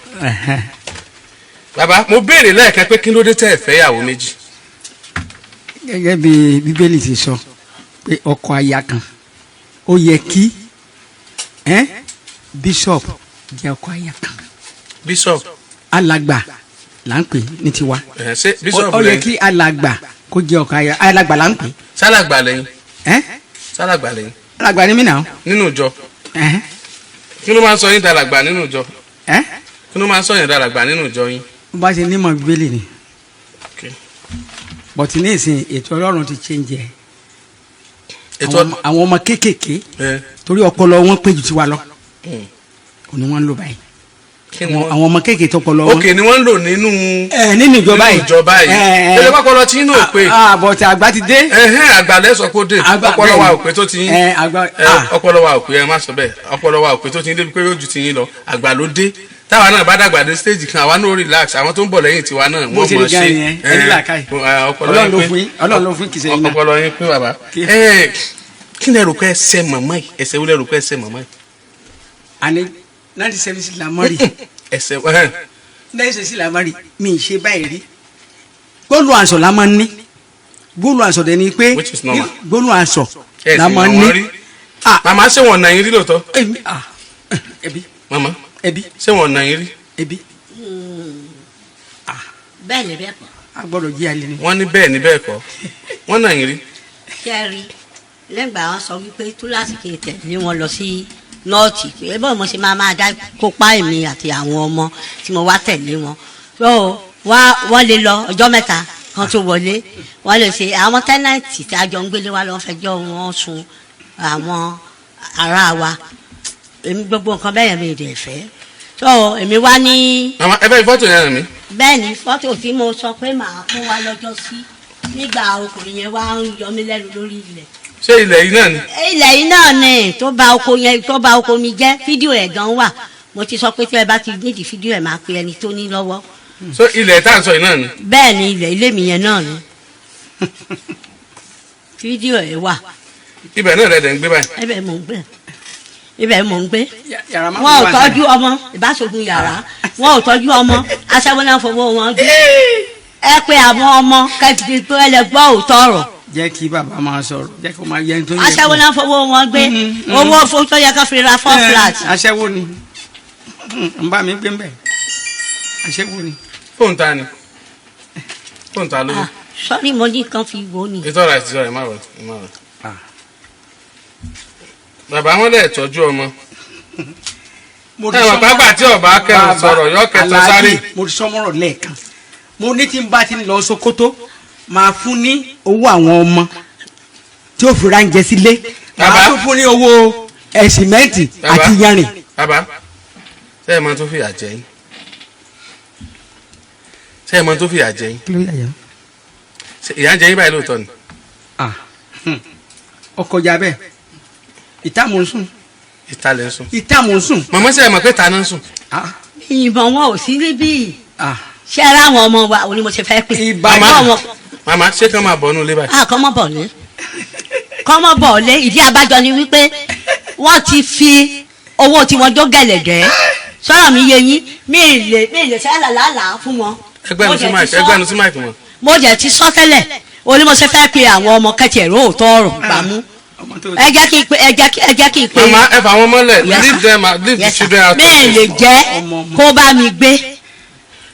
Bàbá mo béèrè lẹ́ẹ̀kan pé kí ló dé tẹ́ ẹ fẹ́ ìyàwó méjì. gẹ́gẹ́ bí bíbélì ti sọ pé ọkọ aya kan ó yẹ kí bishop jẹ́ ọkọ aya kan. Bishop. alàgbà là ń pè ní tiwa. Ṣé bishop ó yẹ lẹ́yìn. kí alàgbà kó jẹ́ ọkọ aya alàgbà là ń pè. Sálàgbà lẹ́yìn. Sálàgbà lẹ́yìn. alàgbà ni mí náà. Nínú ìjọ. Kí ló máa ń sọ yín dàlàgbà nínú ìjọ. Kí ló máa ń sọ yín dàlàgbà nínú ìjọ yín. bó bá ṣe nímọ̀ bíbélì ni. Okay. bọ̀tí ní ìsìn ètò ọlọ́run ti change ẹ̀. Ètò àwọn ọmọ kéékèèké torí ọpọlọ wọn pé jù tiwa lọ òní wọn ń lò báyìí àwọn ọmọ kéékèèké tọpọlọ wọn. òkè ni wọ́n ń lò nínú. nínú ìjọba yìí. tẹ́lẹ̀ pọ́pọ́lọ́ tí inú ò pé. bọ̀tí àgbà ti dé. àgbà lẹ́sọ̀ kó dé ọpọlọ wa ò pé tó ti yín. ọpọlọ wa ò pé ẹ má sọ bẹ́ẹ̀ ọpọlọ wa ò pé tó ti yín débi pé yóò ju ti yín lọ àgbà ló dé táwa náà bá dàgbà dé stage kan àwa náà relax àwọn tó ń bọ̀ lẹ́yìn tiwa náà wọ́n mọ̀ ṣe ọlọ́run ló fún kìsẹ́ yín náà. ọpọlọ yín pé bàbá kí lẹ rò pé ẹsẹ̀ màmá yìí ẹsẹ̀ wo lẹ rò pé ẹsẹ̀ màmá yìí. àní 1970 la mọ́rì. ẹsẹ̀ 1970 la mọ́rì mi ì ṣe báyìí rí gbólù àǹsọ̀ la máa ń ní gbólù àǹsọ̀ dẹ̀ ni pé gbólù àǹsọ̀ la máa ń ní. màmá ṣé wọn nà yín rí lóòótọ́. ẹbí. màmá ẹbí. ṣé wọn nà yín rí. ẹbí. bẹ́ẹ̀ ni bẹ́ẹ̀ kọ́. a gbọ́dọ̀ jí alẹ́ ni. wọ́n ní bẹ́ẹ̀ ni bẹ́ẹ̀ kọ́ wọ́n nà yín rí. kẹ́rì lẹ́gbàá wọn sọ wípé túláàsì kì í tẹ̀lé wọn lọ sí nọ́ọ̀tì pé bọ́ọ̀ mo ṣe máa dá kópa èmi àti àwọn ọmọ tí mo wá tẹ̀lé wọn so wọ́n lè lọ ọjọ́ mẹ́ta kan tó wọlé wọ́n lè ṣe àwọn tẹ́nàntì tí a jọ ń gbélé wa lọ́wọ́ fẹjọ́ wọn sun àwọn ará wa èmi gbogbo nǹkan bẹ́ẹ̀ yẹn mi ìdè fẹ́ so èmi wá ní. màmá ẹ bẹ́ẹ̀ fọ́tò yẹn rẹ̀ mí. bẹ́ẹ̀ ni fọ́tò tí mo sọ pé màá kó wa lọ́jọ́ sí nígbà ọkùnrin yẹn wá ń yọ mí lẹ́nu lórí ilẹ̀. ṣé ilẹ̀ yìí náà ni. ilẹ̀ yìí náà ni tó bà oko mi jẹ́ fídíò ẹ̀ gan wà mo ti sọ pé tí ẹ bá ti nídìí fídíò ẹ̀ máa pe ẹni tó ní lọ́wọ́. so ilẹ̀ tá à ń sọ yìí náà ni. bẹ́ẹ̀ ni ilé mi yẹn náà ni fídíò ẹ̀ wà. ibẹ̀ náà rẹ̀ dẹ̀ ń gbé báyìí. ibẹ̀ mò ń gbé wọn ò tọ́jú ọmọ ìbáṣogun yàrá wọn ò tọ́jú ọmọ aṣẹ́wó náà fowó wọn gbé ẹ pé àwọn ọmọ kẹ́tìtì pé ẹ lè gbọ́ òótọ́ ọ̀rọ̀. jẹ́ kí bàbá máa sọ̀rọ̀ jẹ́ kó máa yẹn tó yẹ. aṣẹ́wó náà fowó wọn gbé owó fún tó yẹ kó fi ra 4 flat. aṣẹ́wó ni n bá mi gbé mbẹ́ aṣẹ́wó ni. fóònù ta ni fóònù ta ló dé. sọ́ni mo ní kan fi wò ni. ètò ọ̀rọ̀ àti ìṣòro ẹ̀ má rọ̀ ẹ̀ má rọ̀. bàbá wọn lè tọ́jú ọmọ. ẹ wọ́n pápá tí ọba kẹrin sọ̀rọ̀ yọ kẹtọ sáré. mo ti sọmọ́rọ̀ lẹ́ẹ̀kan mo ní tí n bá ti ń lọ Sókótó máa fún ní owó àwọn ọmọ tí ó fi ránjẹ sílé máa tún fún ní owó ẹ̀sìmẹ́ǹtì àti yanrìn. bàbá ṣé ẹ mọ tó fìyà jẹ yín ṣé ẹ mọ tó fìyà jẹ yín. kí ló yà yẹn. ìyà ń jẹ yín báyìí lóòótọ́ ni. ọkọ̀ jà bẹ́ẹ̀ ìta mò ń sùn. ìta lẹ ń sùn. ìta mò ń sùn. màmá ṣe é mọ̀ pé ta náà ń sùn. ìbọn wọn ò sí níbí ṣé ara àwọn ọmọ wa òní mo ṣe fẹ́ pè. màmá ṣé kàn máa bọ̀ nínú ilé báyìí. kọ́mọ́ bọ̀ lé kọ́mọ́ bọ̀ lé ìdí abájọ ni wípé wọ́n ti fi owó tiwọn dó gẹ̀lẹ̀dẹ́ sọ̀rọ̀ mi yé yín mi lè ṣe àlàlà fún wọn. ẹgbẹ́nu sí máìkì wọn. mo jẹ́ ti sọ tẹ́lẹ̀ òní mo ṣe fẹ́ pe àwọn ọmọ kẹ́tì ẹ̀rọ òótọ́ ọ̀rọ̀ gbàmú ẹ jẹ́ kí n pe. màmá ẹ fà wọn mọ́lẹ̀ leave the children out. mi lè jẹ́ kó bá mi gbé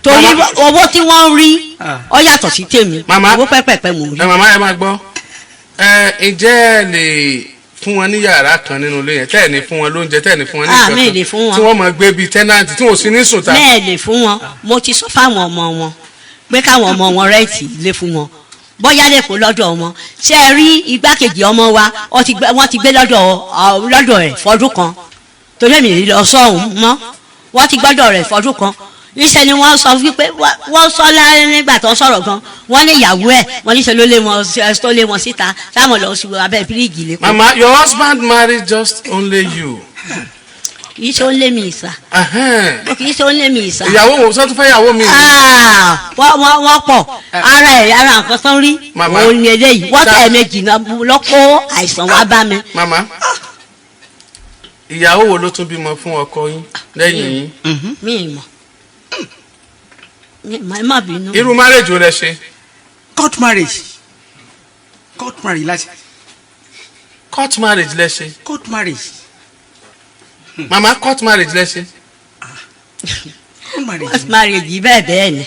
torí owó tí wọ́n ń rí ọ yàtọ̀ sí tèmi owó pẹ́pẹ́pẹ́ mò ń rí. màmá ẹ máa gbọ́ ǹjẹ́ ẹ lè fún wọn ní yàrá kan nínú ilé yẹn tẹ́ẹ̀ ní fún wọn lóúnjẹ tẹ́ẹ̀ ní fún wọn ní ìkẹ́kọ̀ọ́ tí wọ́n máa gbé bíi tẹ́nàntì tí wọ́n sì ní sùn ta. bẹ́ẹ̀ lè fún wọn mo ti sọ fáwọn ọmọ wọn pé káwọn ọmọ wọn rẹ́ẹ̀tì ilé fún wọn bóyá lè kó lọ́dọ̀ wọn ṣe é rí igbákejì ọmọ wa wọ́n ti gbé lọ́dọ̀ ẹ̀ fọdún kan torí èmi lọ sọ́hùn mọ́ wọ́n ti gbọ́dọ̀ rẹ̀ fọdún kan níṣẹ́ ni wọ́n sọ wípé wọ́n sọ láàrin nígbà tó ń sọ̀rọ̀ gan wọ́n ní ìyàwó ẹ̀ wọ́n níṣẹ́ ló lé wọn síta táwọn lọ sí abẹ́ bíríìgì lẹ́kọ̀ọ́. mama your husband married just only you. kì í ṣe ó lé mi ìsà. kì í ṣe ó lé mi ìsà. ìyàwó wo sọ́tún fẹ́ ìyàwó mi. wọ́n pọ̀ ara nǹkan tán rí òun ni eléyìí wọ́n tẹ̀ méjì lọ́kọ́ àìsàn wá bá mi. mama ìyàwó wo ló tún bímọ fún ọkọ yín lẹ́yìn yín. mi ì mọ̀ ẹ má bínú. irú marriage wo lẹ ṣe. court marriage láti. court marriage lẹ ṣe. court marriage. mama court marriage lẹ ṣe. court marriage yìí bẹ́ẹ̀ ni.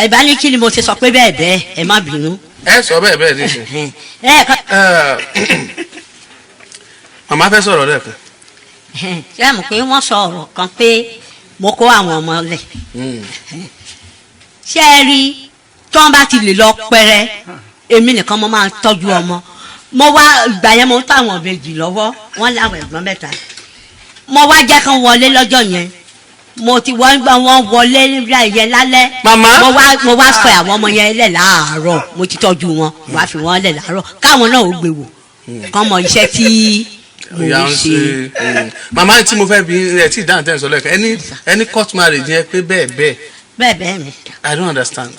ìbá ní kí ni mo ti sọ pé bẹ́ẹ̀ ẹ má bínú. ẹ sọ bẹ́ẹ̀ nísìnyí. màmá fẹ́ sọ̀rọ̀ lẹ́ẹ̀kan. ṣé àmọ̀ pé wọ́n sọ ọ̀rọ̀ kan pé mo kó àwọn ọmọ lẹ̀. ṣé ẹ rí tí wọ́n bá ti lè lọ pẹ́rẹ́ èmi nìkan mo máa tọ́jú ọmọ. mo wá ìgbà yẹn mo ń tọ́ àwọn ìbejì lọ́wọ́ wọ́n láwọn ẹ̀gbọ́n mẹ́ta. mo wá jẹ́ kán wọlé lọ́jọ́ yẹn mo ti wọ́n gbọ́ wọn wọlé nígbà yẹn lálẹ́. màmá mo wá fẹ́ àwọn ọmọ yẹn lẹ̀ láàárọ̀ mo ti tọ́jú wọn mo wá fi wọ́n lẹ̀ láàárọ̀ káwọn náà ó gbé wò kán mọ iṣẹ́ tí ìyá ń ṣe. màmá tí mo fẹ́ bí ẹ tí ìdáhùn tẹ̀ ń sọ lẹ́ẹ̀kan ẹni court marriage yẹn pé bẹ́ẹ̀ mi. I don't understand.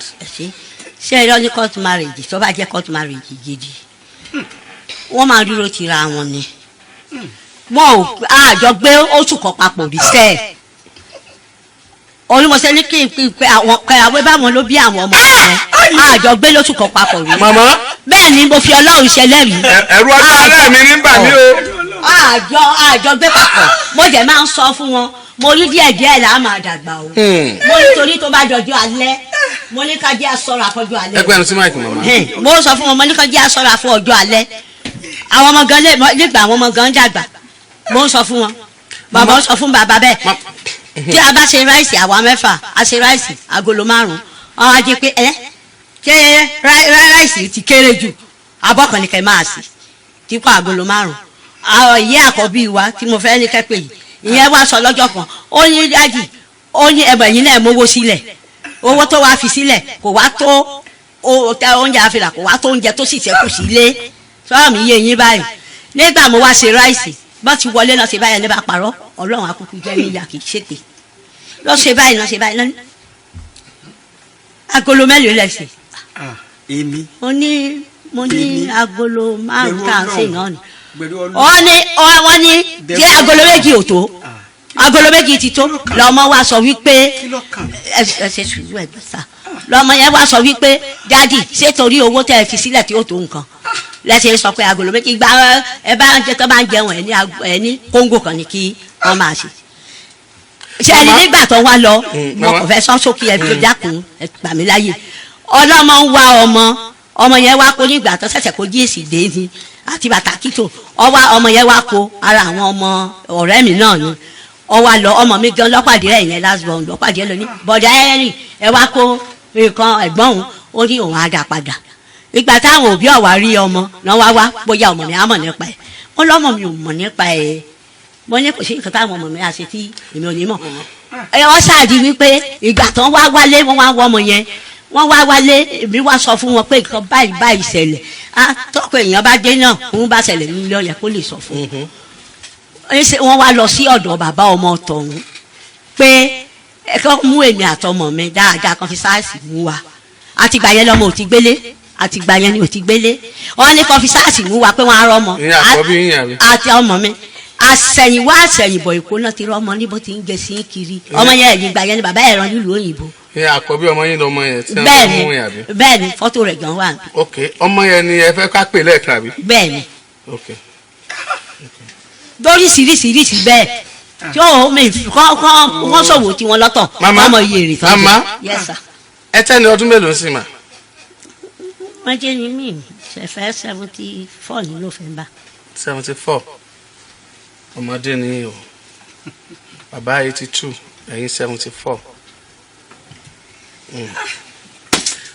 ṣé ẹ lọ ní court marriage tó bá jẹ́ court marriage gidi wọ́n máa dúró tira wọn ni wọn ò àjọ gbé oṣù kan papọ̀ rí sẹ́ẹ̀ olùmọ̀ọ́sẹ́ ní kí n pè àwọn kẹ̀yàwó báwọn ló bí àwọn ọmọ yẹn àjọ gbé lóṣù kan papọ̀ rí. màmá bẹ́ẹ̀ ni mo fi Ọlọ́run ṣẹlẹ́rìí. ẹ̀rù ọjọ́ alẹ́ mi nígbà mí o. àjọ gbé papọ̀ mo jẹ́ máa ń sọ fún wọn mo rí díẹ̀ là á máa dàgbà o mo ní torí tó bá jọjọ́ alẹ́ mo ní ká jẹ́ aṣọ́ra fọjọ́ alẹ́. ẹgbẹ́ ẹnu sí máìkì màmá. mo sọ fún wọn mo ní ká jẹ́ aṣọ́ra fún ọjọ́ alẹ́ àwọn ọmọ gan nígbà àwọn ọmọ gan dàgbà mo ń sọ fún wọn bàbá sọ fún bàbá bẹ́ẹ̀ tí a bá ṣe ráìsì àwa mẹ́fà a ṣe ráìsì agolo 5 wọn á jẹ pé ṣé ráìsì ti kéré jù abọ́ kan ní kẹ́ máa sì dípò agolo 5 àwọn ìyá àkọ́bí wa tí mo fẹ́ ní kẹ́pẹ́ yìí ìyẹn wá sọ lọ́jọ́ kan ó ní dájì ó ní ẹ̀bẹ̀ yìí náà mówó sílẹ̀ owó tó wá fi sílẹ̀ kò wá tó oúnjẹ àfihàn kò wá tó oúnjẹ tó sì ṣẹ́kù sílé sọ́ọ́ mi yé yín báyìí nígbà mo wá ṣe ráìsì bá ti wọlé náà ṣe báyìí ní bá parọ́ ọlọ́run akúkú jẹ́ níyà kì í ṣèpè lọ ṣe báyìí náà ṣe báyìí náà agolo mélòó lẹ́sìn. èmi. mo ní agolo 5 tá à ń sè náà ni wọ́n ní tí agolo méjì ò tó agolo méjì ti tó lọ́mọ wa sọ wípé ẹsẹ̀ sùúrù ẹ̀gbẹ́ sá lọ́mọ yẹn wá sọ wípé dádì ṣé torí owó tẹ́ ẹ fi sílẹ̀ tí ó tó nǹkan lẹ́sẹ̀ sọ pé agolo méjì gba ẹ bá ń jẹ tó bá ń jẹun ẹ ní kóńgò kan ní kí wọ́n máa ṣe. ṣe ẹni nígbà tó wá lọ mo kò fẹ́ sọ sókè ẹ fi dákun ẹ gbà mí láyè ọlọ́mọ ń wá ọmọ yẹn wá kó nígbà tó ṣẹ̀ṣẹ̀ kó jí èsì dé ní àti bàtà kító ọmọ yẹn wá kó ara àwọn ọmọ ọ̀rẹ́ mi náà ni ọwọ́ àlọ́ ọmọ mi gan lọ́pàdé ẹ̀ yẹn last born lọ́pàdé ẹ̀ lóní bọ̀dá ẹ̀rìn ẹ wá kó nǹkan ẹ̀gbọ́n òun ó ní òun á dà padà ìgbà táwọn òbí ọ̀wá rí ọmọ náà wá bóyá ọmọ mi á mọ̀ nípa ẹ̀ wọ́n lọ́mọ mi ò mọ̀ nípa ẹ̀ mo ní kò sí nǹkan táwọn ọmọ mi á ṣe tí èmi ò ní mọ̀ wọ́n ṣáàdì wípé ìgbà tán wá wálé wọ́n wá wọ́ ọmọ yẹn wọ́n wá wálé èmi wá sọ fún wọn pé nǹkan báyìí ṣẹlẹ̀ tọ́pọ̀ èèyàn bá dé náà òun bá ṣẹlẹ̀ nílé ọ̀yẹ́ kó lè sọ fún un wọ́n wá lọ sí ọ̀dọ̀ bàbá ọmọ tọ̀hún pé ẹ̀kọ́ mú èmi àtọmọ mi dáadáa kan fi sáàsì mú wa àtìgbà yẹn lọmọ ò ti gbélé àtìgbà yẹn ni ò ti gbélé wọ́n ní kan fi sáàsì mú wa pé wọ́n á rọ́mọ àti ọmọ mi àṣẹ̀yìnwá àṣẹ̀yìnbọ̀ èkó náà ti rọ́mọ níbo ti ń gbé sí kiri ọmọ yẹn ẹ̀yìn gbà yẹn ni bàbá ẹ̀ rán nílùú òyìnbó. àkọ́bí ọmọ yín lọmọ yẹn tí wọ́n mú yẹn àbí. bẹ́ẹ̀ni fọ́tò rẹ̀ gan wà. ok ọmọ yẹn ni ẹ fẹ́ ká pè lẹ́ẹ̀kan àbí. bẹ́ẹ̀ni. ok. lóríṣiríṣiríṣi bẹ́ẹ̀ tí ó mi kọ́ sọ̀wọ́ tí wọ́n lọ́tọ̀ ọmọ iye rè tọ́jú. mama ẹ tẹ́ni ọdún mélòó sí ma. wọ́n jẹ́ ní mí ṣẹ̀fẹ̀ 74 ní November. 74 ọmọdé ni o bàbá 82 ẹ̀yin 74.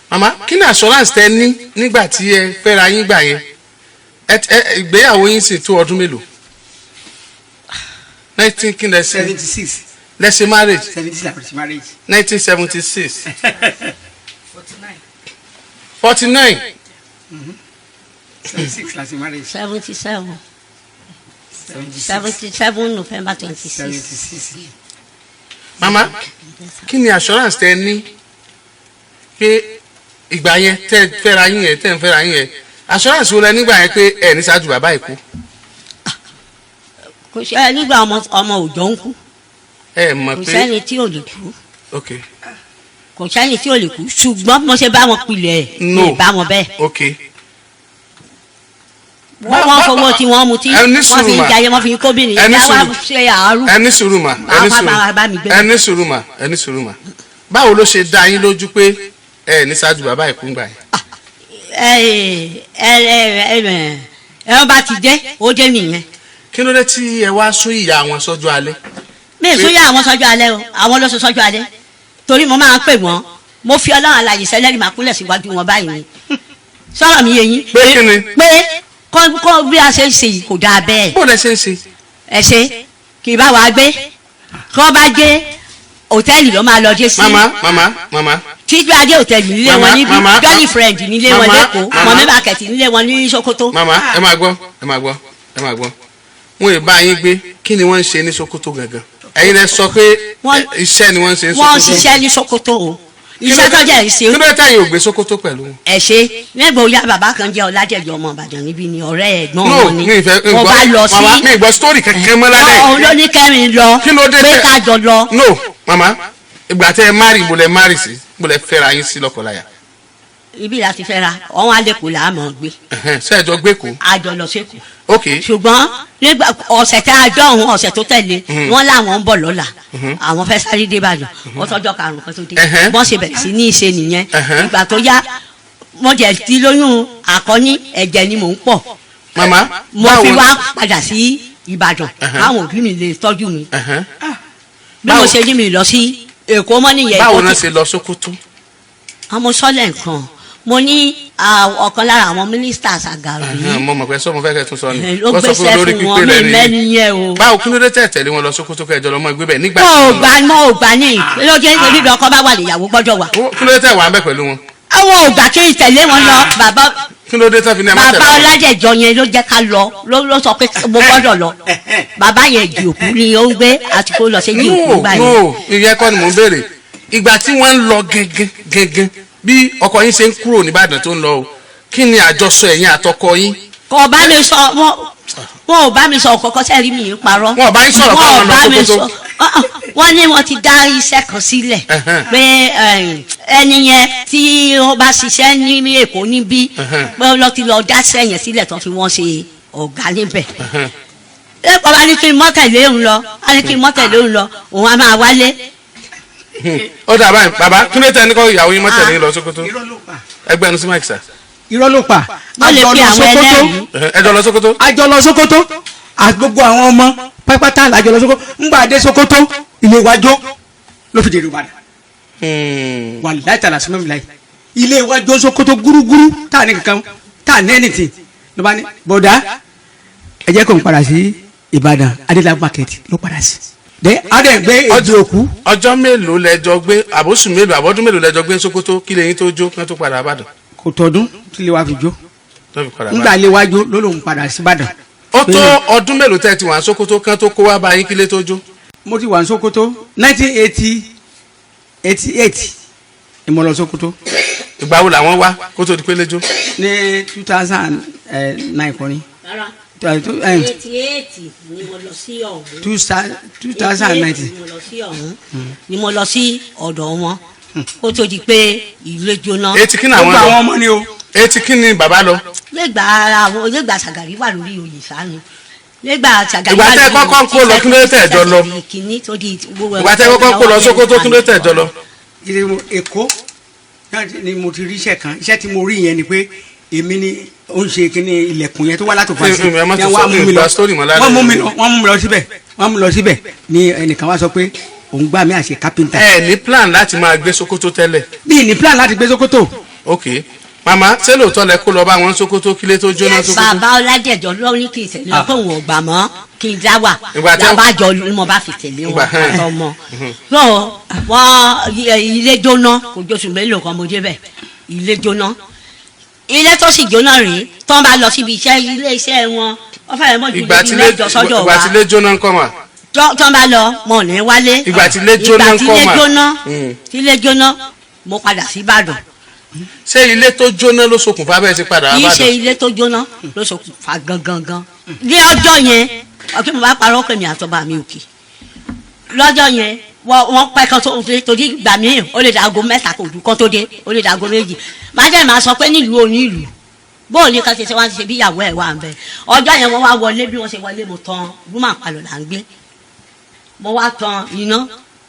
mama kí ni assurance tẹ ní nígbà tí ẹ fẹ́ra yín gbà yẹn ìgbéyàwó yín sì tó ọdún mélòó. 19 kí ni ẹ ṣe. 76. lẹ́sìn marriage 70 la ṣe marriage. 1976 49 76 la ṣe marriage. 77 November 26. 76. mama kí ni assurance tẹ ní pé ìgbà yẹn tẹ fẹ́ra yín yẹn tẹ ń fẹ́ra yín yẹn assurance wo lẹ nígbà yẹn pé ẹ ní ṣáájú bàbá ìkú. kò ṣe nígbà ọmọ òjò ń kú ẹ mọ̀ kò pé sẹ́ni tí ò lè kú ok kò sẹ́ni tí ò lè kú ṣùgbọ́n mo ṣe bá wọn pilẹ̀ No. lè bá wọn bẹ́ẹ̀. ok wọ́n fowó tí wọ́n mu tí ẹni wọ́n fi sùúrù ń mà. jayé wọ́n fi ń kóbìnrin Ẹni ìyá wa sùúrù. ṣe àárú. ẹni sùúrù mà bá mi gbé. ẹni sùúrù mà ẹni sùúrù mà báwo ló ṣe dá yín lójú pé ẹ ní ṣáájú bàbá ìkú ń gbà yẹn. ẹ bá ti dé ó dé nìyẹn. kí ló dé tí ẹ wá sún ìyá wọn sọ́jọ́ alẹ́. mi ì sún yà àwọn sọ́jọ́ alẹ́ o àwọn ló sún sọ́jọ́ alẹ́ torí mo máa ń pè wọ́n mo fi ọlọ́run àlàyé sẹ́lẹ̀rì máa kúnlẹ̀ síwájú wọn báyìí ni sọ̀rọ̀ mi yé yín. pé kí ni. pé kọ́ bí a ṣe ń ṣe yìí kò dáa bẹ́ẹ̀. bó lẹ ṣe ń ṣe. ẹ ṣe kì í bá wa gbé kọ́ bá gbé hòtẹ́ẹ̀lì ló máa lọ dé sí. mama tíjú adé hòtẹ́ẹ̀lì nílé wọn níbí Mama. girl friend nílé wọn lẹ́kọ̀ọ́ Mama. mọ̀mí bàkẹ́tì nílé wọn ní Sokoto. mama ẹ máa gbọ́ wọn ì bá yín gbé kí ni wọ́n ń ṣe ní Sokoto gangan ẹ̀yin lẹ sọ pé iṣẹ́ ni wọ́n ń ṣe ní Sokoto. wọ́n ń ṣiṣẹ́ ní Sokoto o iṣẹ́ tó jẹ́ ìṣe. kí ló dé táyìn ò gbé Sokoto pẹ̀lú wọn. ẹ ṣe nígbà òyà bàbá kan jẹ́ Ọládẹ̀jọ ọmọ Ìbàdàn níbí ni ọ̀rẹ́ ẹ̀gbọ́n no wọn ni mi ìfẹ́ mo bá lọ sí. mi ìgbọ́ story kankan mọ́ lálẹ́. òun ló ní kẹ́rin lọ kí ló dé pé tẹ ká jọ lọ. no mama ìgbà tẹ ẹ mari mo lẹ mari sí mo lẹ fẹ́ra yín sí lọ́kọláya. ibi láti fẹ́ ra ọ̀hún alẹ́kùn là á mọ̀ gbé ṣé ẹ jọ gbé kó. àjọ lọ sẹ́kù. ok ṣùgbọ́n nígbà ọ̀sẹ̀ tá a jọ òun ọ̀sẹ̀ tó tẹ̀lé wọ́n láwọn ń bọ̀ lọ́la àwọn fẹ́ sáré dé Ìbàdàn ó tọ́jọ́ karùn-ún kan tó dé wọ́n ṣe bẹ̀rẹ̀ sí ní ìṣe nìyẹn ìgbà tó yá wọ́n jẹ̀ ti lóyún àkọ́ní ẹ̀jẹ̀ ni mò ń pọ̀ mama mo fi wá padà sí Ìbàdàn káwọn òbí mi lè tọ́jú mi bí mo ṣe ní mi lọ sí Èkó mọ́ nìyẹn. báwo náà ṣe lọ Sókótó. àmọ́ sọ́lẹ̀ nǹkan mo ní ọ̀kan lára àwọn ministers àgàrò yìí mo mọ̀ pé sọ́mu fẹ́ kẹ́ tún sọ ni. ló gbèsè fún wọn mi mẹ́niyẹn o. báwo kí ló dé tẹ̀ tẹ̀lé wọn lọ Sókótó kẹjọ lọ mọ ẹgbẹ́ bẹ̀ nígbà. mo ò gbà ní ló jẹ́ nítorí bí ọkọ bá wà níyàwó gbọ́dọ̀ wà. kí ló dé tẹ̀ wà ń bẹ̀ pẹ̀lú wọn. àwọn ò gbà kí n tẹ̀lé wọn lọ bàbá. kí ló dé tẹ̀ fi ní ẹ má tẹ̀lé bàbá wọn. Ọládẹ̀jọ yẹn ló jẹ́ ká lọ ló sọ pé mo gbọ́dọ̀ lọ bàbá yẹn di òkú ni ó ń gbé àti kó lọ sí di òkú báyìí. no ìyẹn kọ́ ni mò ń béèrè ìgbà tí wọ́n ń lọ gẹ́gẹ́ bí ọkọ yín ṣe ń kúrò nìbàdàn tó ń lọ o kí ni àjọsọ ẹ̀yin àtọkọ yín. kò bá mi sọ wọn ò bá mi sọ kọ́kọ́ sẹ́rí mi ń parọ́. wọn ò bá yín sọ̀rọ̀ káwọn lọ Sókótó. wọ́n ní wọ́n ti dá iṣẹ́ kan sílẹ̀ pé ẹni yẹn tí ó bá ṣiṣẹ́ ní Èkó níbí pé ó lọ ti lọ dá sẹ́yìn sílẹ̀ tó fi wọ́n ṣe ọ̀gá níbẹ̀. lẹ́kọ̀ọ́ bá ní kí n mọ́tẹ̀lé òun lọ á ní kí n mọ́tẹ̀lé òun lọ òun á máa wálé. ó dà báyìí bàbá kí ló tẹ ní kọ́ ìyàwó yín mọ́tẹ̀lé lọ Sókótó ẹgbẹ́ ẹnu sí mike sir. irọ́ ló pa. wọ́n lè pe àwọn ẹlẹ́rìí. ẹjọ́ lọ Sókótó. àjọ lọ Sókótó àti gbogbo àwọn ọmọ pátápátá làjọ lọ Sókótó ńgbà dé Sókótó ilé wájọ ló fi dèrò Ìbàdàn. wà láì tàlà sí mẹ́mi láì ilé wájọ Sókótó gúrúgúrú tá à ní kankan tá à ní ẹnìtì ló bá ní bọ̀dá ẹ jẹ́ kó n padà sí Ìbàdàn Adélábù market ló padà sí. dẹ adé gbé èdè òkú. ọjọ́ mélòó lẹjọ gbé àbóṣù mélòó àbọ́dún mélòó lẹjọ gbé Sókótó kí lẹ́yìn tó jó kí wọ́n tó padà Ìbàdàn. kò tọdún tí lè wá fi jó tó fi padà ńgbà lè wájú ló lòun padà sí Ìbàdàn. ó tó ọdún mélòó tẹ́ ti wà ní Sókótó kán tó kó wá bá yín kílé tó jó. mo ti wà ní Sókótó 1988 ni mo lọ Sókótó. ìgbà wo làwọn wá kó tó di pé lẹ́jọ́. ní 2009 kọ́ni. 88 ni mo lọ sí ọ̀hún. 2019. ni mo lọ sí ọ̀dọ̀ wọn kó tó di pé ilé jóná. etí kí ni àwọn gbogbo àwọn lọ ọmọ ni o. etí kí ni bàbá lọ. lẹ́gbàá Ṣàgàrí wà lórí oyè sáni lẹ́gbàá Ṣàgàrí ìgbà tẹ́ kọ́kọ́ kó lọ kí ló tẹ̀ jọ lọ. ìgbà tẹ́ kọ́kọ́ kó lọ Sókótó kí ló tẹ̀ jọ lọ. Èkó náà ni mo ti rí iṣẹ́ kan iṣẹ́ tí mo rí yẹn ni pé èmi ni ó ń ṣe kíní ilẹ̀kùn yẹn tó wá látò fàṣẹ wọ́n mú mi lọ síbẹ̀ wọ́n mú mi lọ síbẹ̀ ni ẹnìkan wá sọ pé òun gbà mí àṣẹ kápẹ́ńtà. ẹ ní plan láti máa gbé Sókótó tẹ́lẹ̀. bí ní plan láti gbé Sókótó. ok mama ṣé lóòótọ́ lẹ kó lọ bá wọn Sókótó kílé tó jóná Sókótó. bàbá Ọládẹ̀jọ ló ní kí ìṣẹ̀lẹ̀ pé òun ò gbà mọ́ kí n dá wà Ìgbà tí- làbájọ ni mo bá fi tẹ̀lé wọn Ìgbà- àtọmọ so wọn ilé jóná kò jóṣù mélòó kan mo débẹ̀ ilé jóná ilé tó sì jóná rèé tó ń bá lọ síbi iṣẹ́ ilé iṣẹ́ wọn wọ́n fẹ́rẹ̀ mọ́ ju ìgbà tí ilé mẹ́jọ sọ́dọ̀ ìgbà tí wa ilé jóná ń kọ́ mà. tó ń bá lọ mo ò ní wálé Ìgbà tí ilé jóná ìgbà tí ńkọ́ ilé mà? jóná Mm. tí ilé jóná mo padà sí Ìbàdàn ṣé ilé tó jóná ló ṣokùnfà bẹ́ẹ̀ ti padà kì í ṣe Ìbàdàn. ilé tó jóná ló ṣokùnfà gangan ní ọjọ́ yẹn ọtí mo bá parọ́ pé mi àtọ́ba mi òkè lọ́jọ́ yẹn wọ́n pẹ́ kan tó ṣe torí ìgbà míì ó lè dàgó mẹ́ta kò dùn kan tó dé ó lè dàgó méjì má jẹ́ màá sọ pé nílùú onílùú bóòlù ní ká ṣe ṣe wá ń ṣe bí ìyàwó ẹ̀ wà ń bẹ ọjọ́ yẹn wọ́n wá wọlé bí wọ́n ṣe wọlé mo tan rúmà palọ̀ là ń gbé mo wá tan iná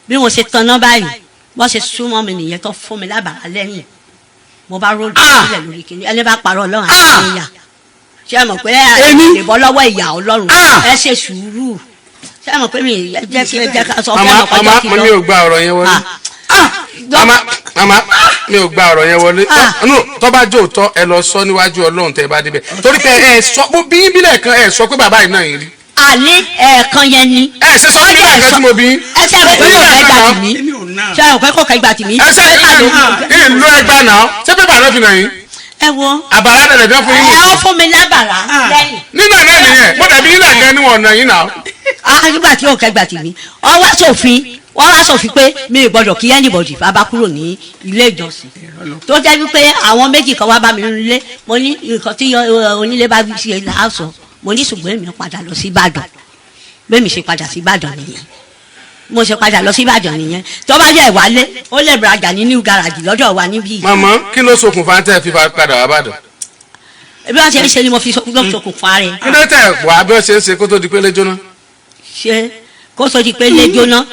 bí wọ́n ṣe tan iná báyìí wọ́n ṣe súnmọ́ mi nìyẹn tó fún mi lábàá lẹ́yìn mo bá rólù sílẹ̀ lórí kìnìún ẹni bá parọ́ ọlọ́run àti ìyá ṣé ẹ mọ̀ pé Èmi? lè bọ́ lọ́wọ́ ìyá ọlọ́run ẹ ṣe sùúrù ṣé ẹ mọ̀ pé mi jẹ́ kí ẹ jẹ́ ká sọ fún mama ọkọ̀ mama jẹ́ kí mi ò gba ọ̀rọ̀ yẹn wọlé. mama mi ò gba ọ̀rọ̀ yẹn wọlé. no tó bá jó tọ́ ẹ lọ sọ níwájú ọlọ́run tẹ́ ẹ bá débẹ̀ torí pé ẹ sọ bó bí bílẹ̀ kan ẹ sọ pé bàbá yìí náà yìí rí. àní ẹ̀ẹ̀kan yẹn ni ẹ ṣe sọ fún mi lẹ́ẹ̀kan tí mo bí. ẹ ṣe àpò pé kò kẹ́ gbà tì mí èmi ò náà. ṣe àpò pé kò kẹ́ gbà tì mí ẹ ṣe ìlú ẹgbà náà ṣé pépà náà fi nà yín. ẹ wo àbàrà dẹ̀dẹ̀ bí wọ́n fún yín ẹ nìyí. ó fún mi lábàrá lẹ́yìn nínú ẹ̀ náà nìyẹn mo dàbí yín làgẹ́ níwọ̀n ọ̀nà yín náà. nígbà tí òkè gbà tì mí wọ́n wá sófin pé mi ò gbọ́dọ̀ kí anybody bá kúrò ní ilé ìjọsìn tó jẹ́ wípé àwọn méjì kan wá bá mi nílé mo ní nǹkan tí onílé bá ṣe láàṣọ mo ní ṣùgbọ́n èmi padà lọ sí Ìbàdàn bẹ́ẹ̀ mi ṣe padà sí Ìbàdàn nìyẹn mo ṣe padà lọ sí Ìbàdàn nìyẹn tó bá yẹ wálé ó lè rajà ní new garage lọ́dọ̀ wa níbí màmá kí ló ṣokùnfà tẹ́ ẹ fi padà wá bàdàn. ebi wọn ṣe ń ṣe ni mo fi ṣokùnfà rẹ̀ kí ló tẹ̀ wá bí wọ́n ṣe ń ṣe kó tó di pé lé jóná. ṣe kó tó di pé ilé jóná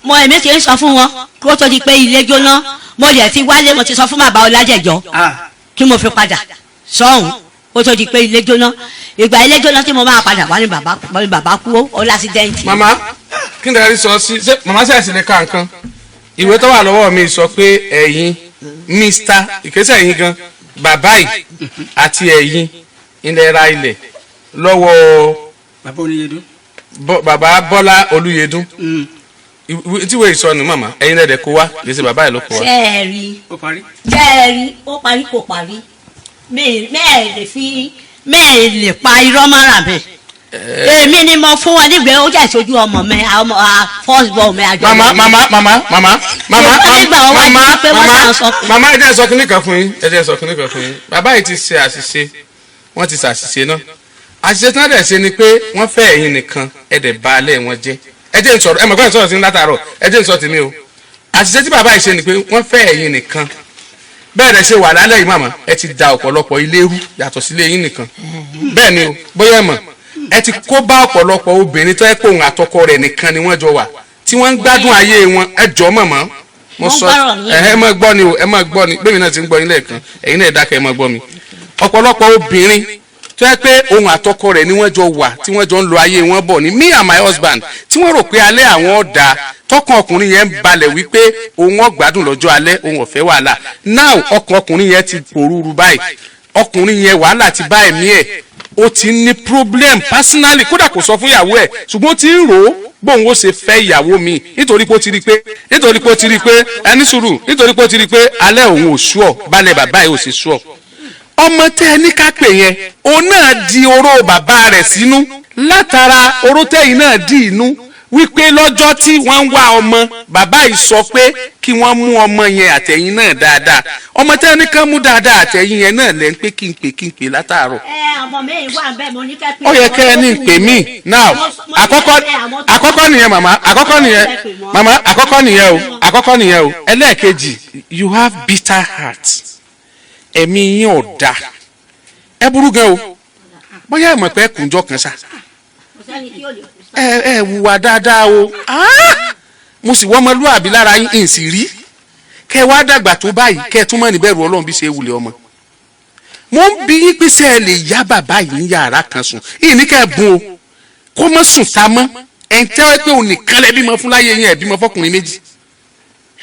mo èmi ti ń sọ fún wọn kó tó di pé ilé jóná mo yẹ ti wálé mo ti sọ fún bàbá Ọlájẹjọ kí mo fi padà sọ́hùn kó tó di pé ilé jóná ìgbà ilé jóná tí mo máa padà wá ní bàbá kú ó lásìdẹ́ǹtì. màmá kí ni a rí sọ sí ṣé màmá sẹ́yìn lè ka nǹkan ìwé tó wà lọ́wọ́ mi sọ pé ẹ̀yin mr ìkẹsẹ̀ ẹ̀yin gan bàbá yìí àti ẹ̀yin ilẹ̀ ra ilẹ̀ lọ́wọ́ bàbá oníyedun. bàbá Bọ́lá Olúyẹdùn tí wọ́n ìsọnù màmá ẹ̀yin lẹ́dẹ̀ kó wá lè ṣe bàbá yìí ló kó wá. ṣẹ́ẹ̀rì ó parí. ṣẹ́ẹ̀rì ó parí kò parí mẹ́ẹ̀ lè pa irọ́ mọ́ra mi èmi ni mo fún wọn nígbẹ́ ó jẹ́ ìṣojú ọmọ mi ọmọ first born mi àjọ mama ẹ jẹ́ sọ kínní kan fún yín ẹ jẹ́ sọ kínní kan fún yín bàbá yìí ti ṣe àṣìṣe wọ́n ti ṣàṣìṣe náà àṣìṣe tí wọ́n dẹ̀ ṣe ni pé wọ́n fẹ́ ẹ̀yin nìkan ẹ dẹ̀ bà alẹ́ wọn jẹ́ ẹ jẹ́ n sọ̀rọ̀ ẹ mọ̀ pé ẹ sọ̀rọ̀ sí ní látàárọ̀ ẹ jẹ́ n sọ tèmi o àṣìṣe tí bàbá yìí ṣe ni pé wọ́n fẹ́ ẹ̀yin nìkan bẹ́ẹ̀ dẹ̀ ṣe wà lálẹ́ yìí màmá ẹ ti da ọ̀pọ̀lọpọ̀ ilé rú yàtọ̀ sílé yín nìkan bẹ́ẹ̀ ni o bóyá ẹ mọ̀ ẹ ti kó bá ọ̀pọ̀lọpọ̀ obìnrin tó yẹ pé òun àtọkọ rẹ̀ nìkan ni wọ́n jọ wà tí wọ́n ń gbádùn ayé wọn ẹ jọ mọ̀mọ́ mo sọ ẹ máa gbọ́ ni o ẹ máa gbọ́ ni bẹ́ẹ̀ mi náà ti ń gbọ́ yín lẹ́ẹ̀kan ẹ̀yin náà dákẹ́ ẹ máa gbọ́ mi ọ̀pọ̀lọpọ̀ obìnrin tó yẹ pé òun àtọkọ rẹ̀ ni wọ́n jọ wà tí wọ́n jọ ń lo ayé wọn bọ̀ ni me and my husband tí wọ́n rò pé alẹ́ àwọn ọ̀dà tọkàn ọkùnrin yẹn ń balẹ̀ wípé òun ọ̀gbádùn lọ́jọ́ alẹ́ òun ọ̀fẹ́ wàhálà now ọkàn ọkùnrin yẹn ti pòrúurú báyìí ọkùnrin yẹn wàhálà ti bá ẹ̀mí ẹ̀ ó ti ní problem personally kódà kò sọ fún ìyàwó ẹ̀ ṣùgbọ́n ó ti ń rò ó bóun ó ṣe fẹ́ ìyàwó mi nítorí pé ó ti rí i pé ẹni sùúrù nítorí pé ó ti rí i pé alẹ́ òun ò ṣúọ̀ balẹ̀ bàbá yìí ò sì ṣúọ̀ ọmọ tẹ ẹ ní ká pè yẹn òun náà di oró bàbá rẹ̀ sínú látara oró tẹ́yìn náà di inú wípé lọ́jọ́ tí wọ́n ń wá ọmọ bàbá yìí sọ pé kí wọ́n mú ọmọ yẹn àtẹ̀yìn náà dáadáa ọmọ tẹ́ ẹni kan mú dáadáa àtẹ̀yìn yẹn náà lẹ́ ń pé kí n pè látàárọ̀. ọmọ mi wà bẹ́ẹ̀ mo ní kẹ́ pé. ó yẹ kẹ́ ẹ ní pè mí now àkọ́kọ́ nìyẹn màmá àkọ́kọ́ nìyẹn o ẹlẹ́ẹ̀kejì you have bitter heart ẹ̀mí yín ọ̀dà ẹ burú gan o bóyá ẹ mọ̀ pé kùnjọ́ kan sá ẹ wùwà dáadáa o mo sì wọ́n ọmọlúwàbí lára yín sì rí kẹ́ ẹ wá dàgbà tó báyìí kẹ́ ẹ tún mọ̀ níbẹ̀rù Ọlọ́run bí ṣe é wulẹ̀ ọmọ mo ń bí yín pèsè ẹ lè yá bàbá yìí ní yàrá kan sùn yìí ní kẹ́ ẹ bùn o kó mọ́ sùn ta mọ́ ẹ̀ ń tẹ́wọ́ pé òun nìkan lẹ́ bímọ fún láyé yín ẹ̀ bímọ fọkùnrin méjì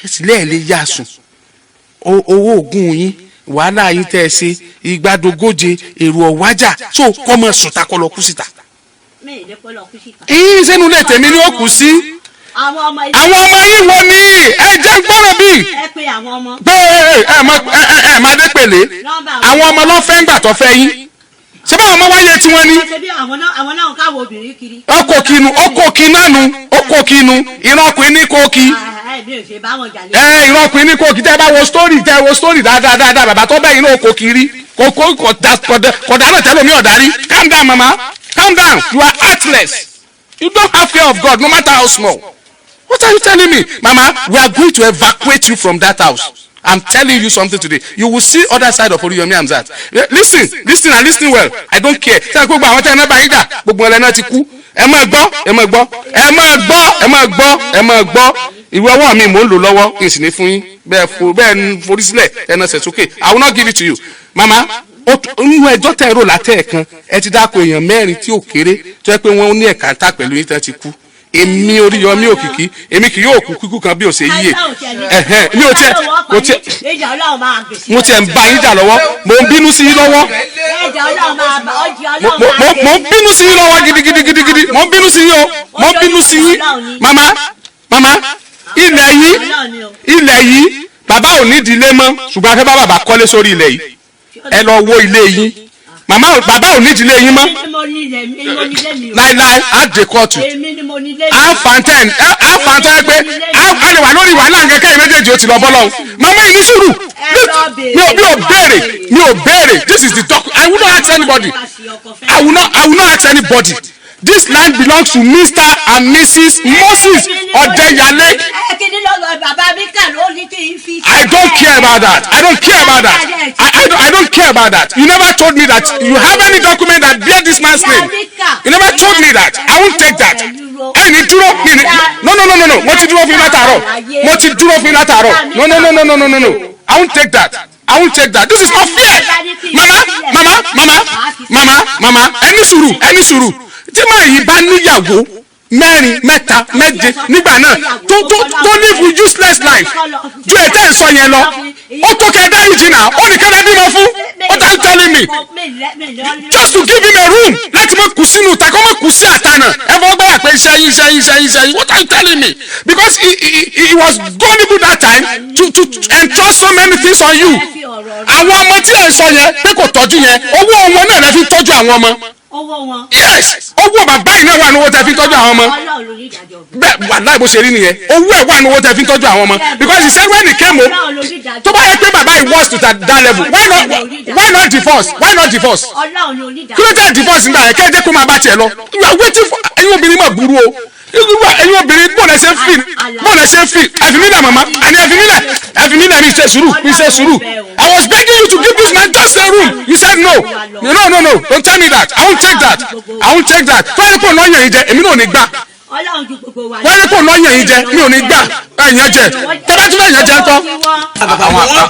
ẹ sì lẹ́ẹ̀ lè yá sùn owó oògùn yín wàhálà yín tẹ́ ẹ ṣe ìgbàdógóje èrò ọ̀wájà tó kọ́ mọ́ sùtà kọ́ lọ kú síta. ìyín sẹ́nu lè tèmi ni ó kù sí. àwọn ọmọ yín wo ni ẹ jẹ́ gbọ́rọ̀ bí. pé ẹ má dé pèlè àwọn ọmọ lọ́ fẹ́ ń gbà tó fẹ́ yín ṣé báwọn ọmọ wáyé tí wọ́n ní. àwọn náà káwọ obìnrin kiri. ọkọ̀ kinu ìran ọkùnrin ní kóòkì. ìran ọkùnrin ní kóòkì tẹ́ bá wo story dáadáa bàbá tó bẹ́yìn náà kò kiri kọ̀dà náà tẹ́lẹ̀ mi ọ̀darí. calm down mama calm down you are heartless you don't have fear of God no matter how small. What are you telling me? Mama, we are going to evacuate you from that house. I'm telling you something today. You will see other side of Oriyomi Hamzat. Listen and listen well. I don't care. Ṣé gbogbo àwọn tẹ́ ẹ náà bá yín jà gbogbo ẹ̀ náà ti kú. Ẹ máa gbọ́. Ìwé ọwọ́ mi mò ń lò lọ́wọ́ kí n sì ní fún yín. Bẹ́ẹ̀ ń forí sílẹ̀ ẹ náà ṣẹ̀ sókè. I will not give it to you. Mama, nínú ẹjọ́ tẹ̀ rò látẹ̀ ẹ̀kan ẹ ti dáko èèyàn mẹ́rin tí ò kéré tó yẹ pé wọ́n ní ẹ̀ka ń tà pẹ̀lú yín tẹ́ ti kú. Èmi Oríyọmí Òkìkí èmi kì yóò kú kíkú kan bí o ṣe yíyè mi ò tiẹ̀ mo tiẹ̀ ń bá yín jà lọ́wọ́ mo ń bínú sí yín lọ́wọ́ mo ń bínú sí yín lọ́wọ́ gidigidi mo ń bínú sí yín o mo ń bínú sí yín mama ilẹ̀ yìí bàbá ò ní ìdílé mọ́ ṣùgbọ́n afẹ́ bá bàbá kọ́lé sórí ilẹ̀ yìí ẹ lọ wo ilé yín bàbá ò ní ìdílé yín mọ́ láíláí á dé kóòtù á fàǹtẹ́ pé á lè wà lórí wàhálà kẹ́kẹ́ yìí méjèèjì ó ti lọ bọ́ lọ́hùn màmá yìí ní sùúrù mi ò béèrè this is the document I will not ask anybody I will not ask anybody this land belongs to Mr. and Mrs. Moses Odeyale. I don't care about that. I don't care about that. You never told me that you have any document that bear this man's name. You never told me that. I won't take that. Ẹni dúró no. Mo ti dúró fún yín látàárọ̀. No. I won't take that. This is not fair. Mama. Ẹni sùúrù. Tí màá yìí bá níyàwó mẹ́rin mẹ́ta méje nígbà náà tó live useless life ju ètè ìsọ yẹn lọ ó tó kẹ́ dáríjì náà ó ní kẹ́lẹ́ bímọ fún what are you telling me just to give him a room láti mọ kù sínú ta kọ́ mọ kù sí àtànà ẹ fọwọ́ gbọ́dọ̀ pé iṣẹ́ yín what are you telling me because he was gullible that time to entrust so many things on you àwọn ọmọ tí ẹ sọ yẹn pé kò tọ́jú yẹn owó wọn náà lè fi tọ́jú àwọn ọmọ. Yes owó bàbá yìí náà wà ní owó tẹ fi tọ́jú àwọn ọmọ bẹ́ẹ̀ wà láì bó ṣe rí nìyẹn owó ẹ̀ wà ní owó tẹ fi tọ́jú àwọn ọmọ because he said when he came home tó bá yẹ pé bàbá yìí was to that level why not divorce kí ló dé divorce nígbà yẹn kẹ́hìndé kó máa bá tiẹ̀ lọ you are waiting for ẹ̀yin obìnrin máa burú o ẹ̀yin obìnrin bọ́ọ̀lù ẹ̀ṣẹ̀ ń fi ẹ̀fìmílẹ̀ màmá àní ẹ̀fìmílẹ̀ mi ṣe sùúrù I was begging you to give this man just a room you said no don't tell me that I won't take that tó yẹ kó lọ́yàn yìí jẹ èmi náà ò ní gbà wọ́n yẹ kó lọ́yàn yìí jẹ mi ò ní gbà ẹ̀yàn jẹ tọ́lá tún ẹ̀yàn jẹ ńkọ́.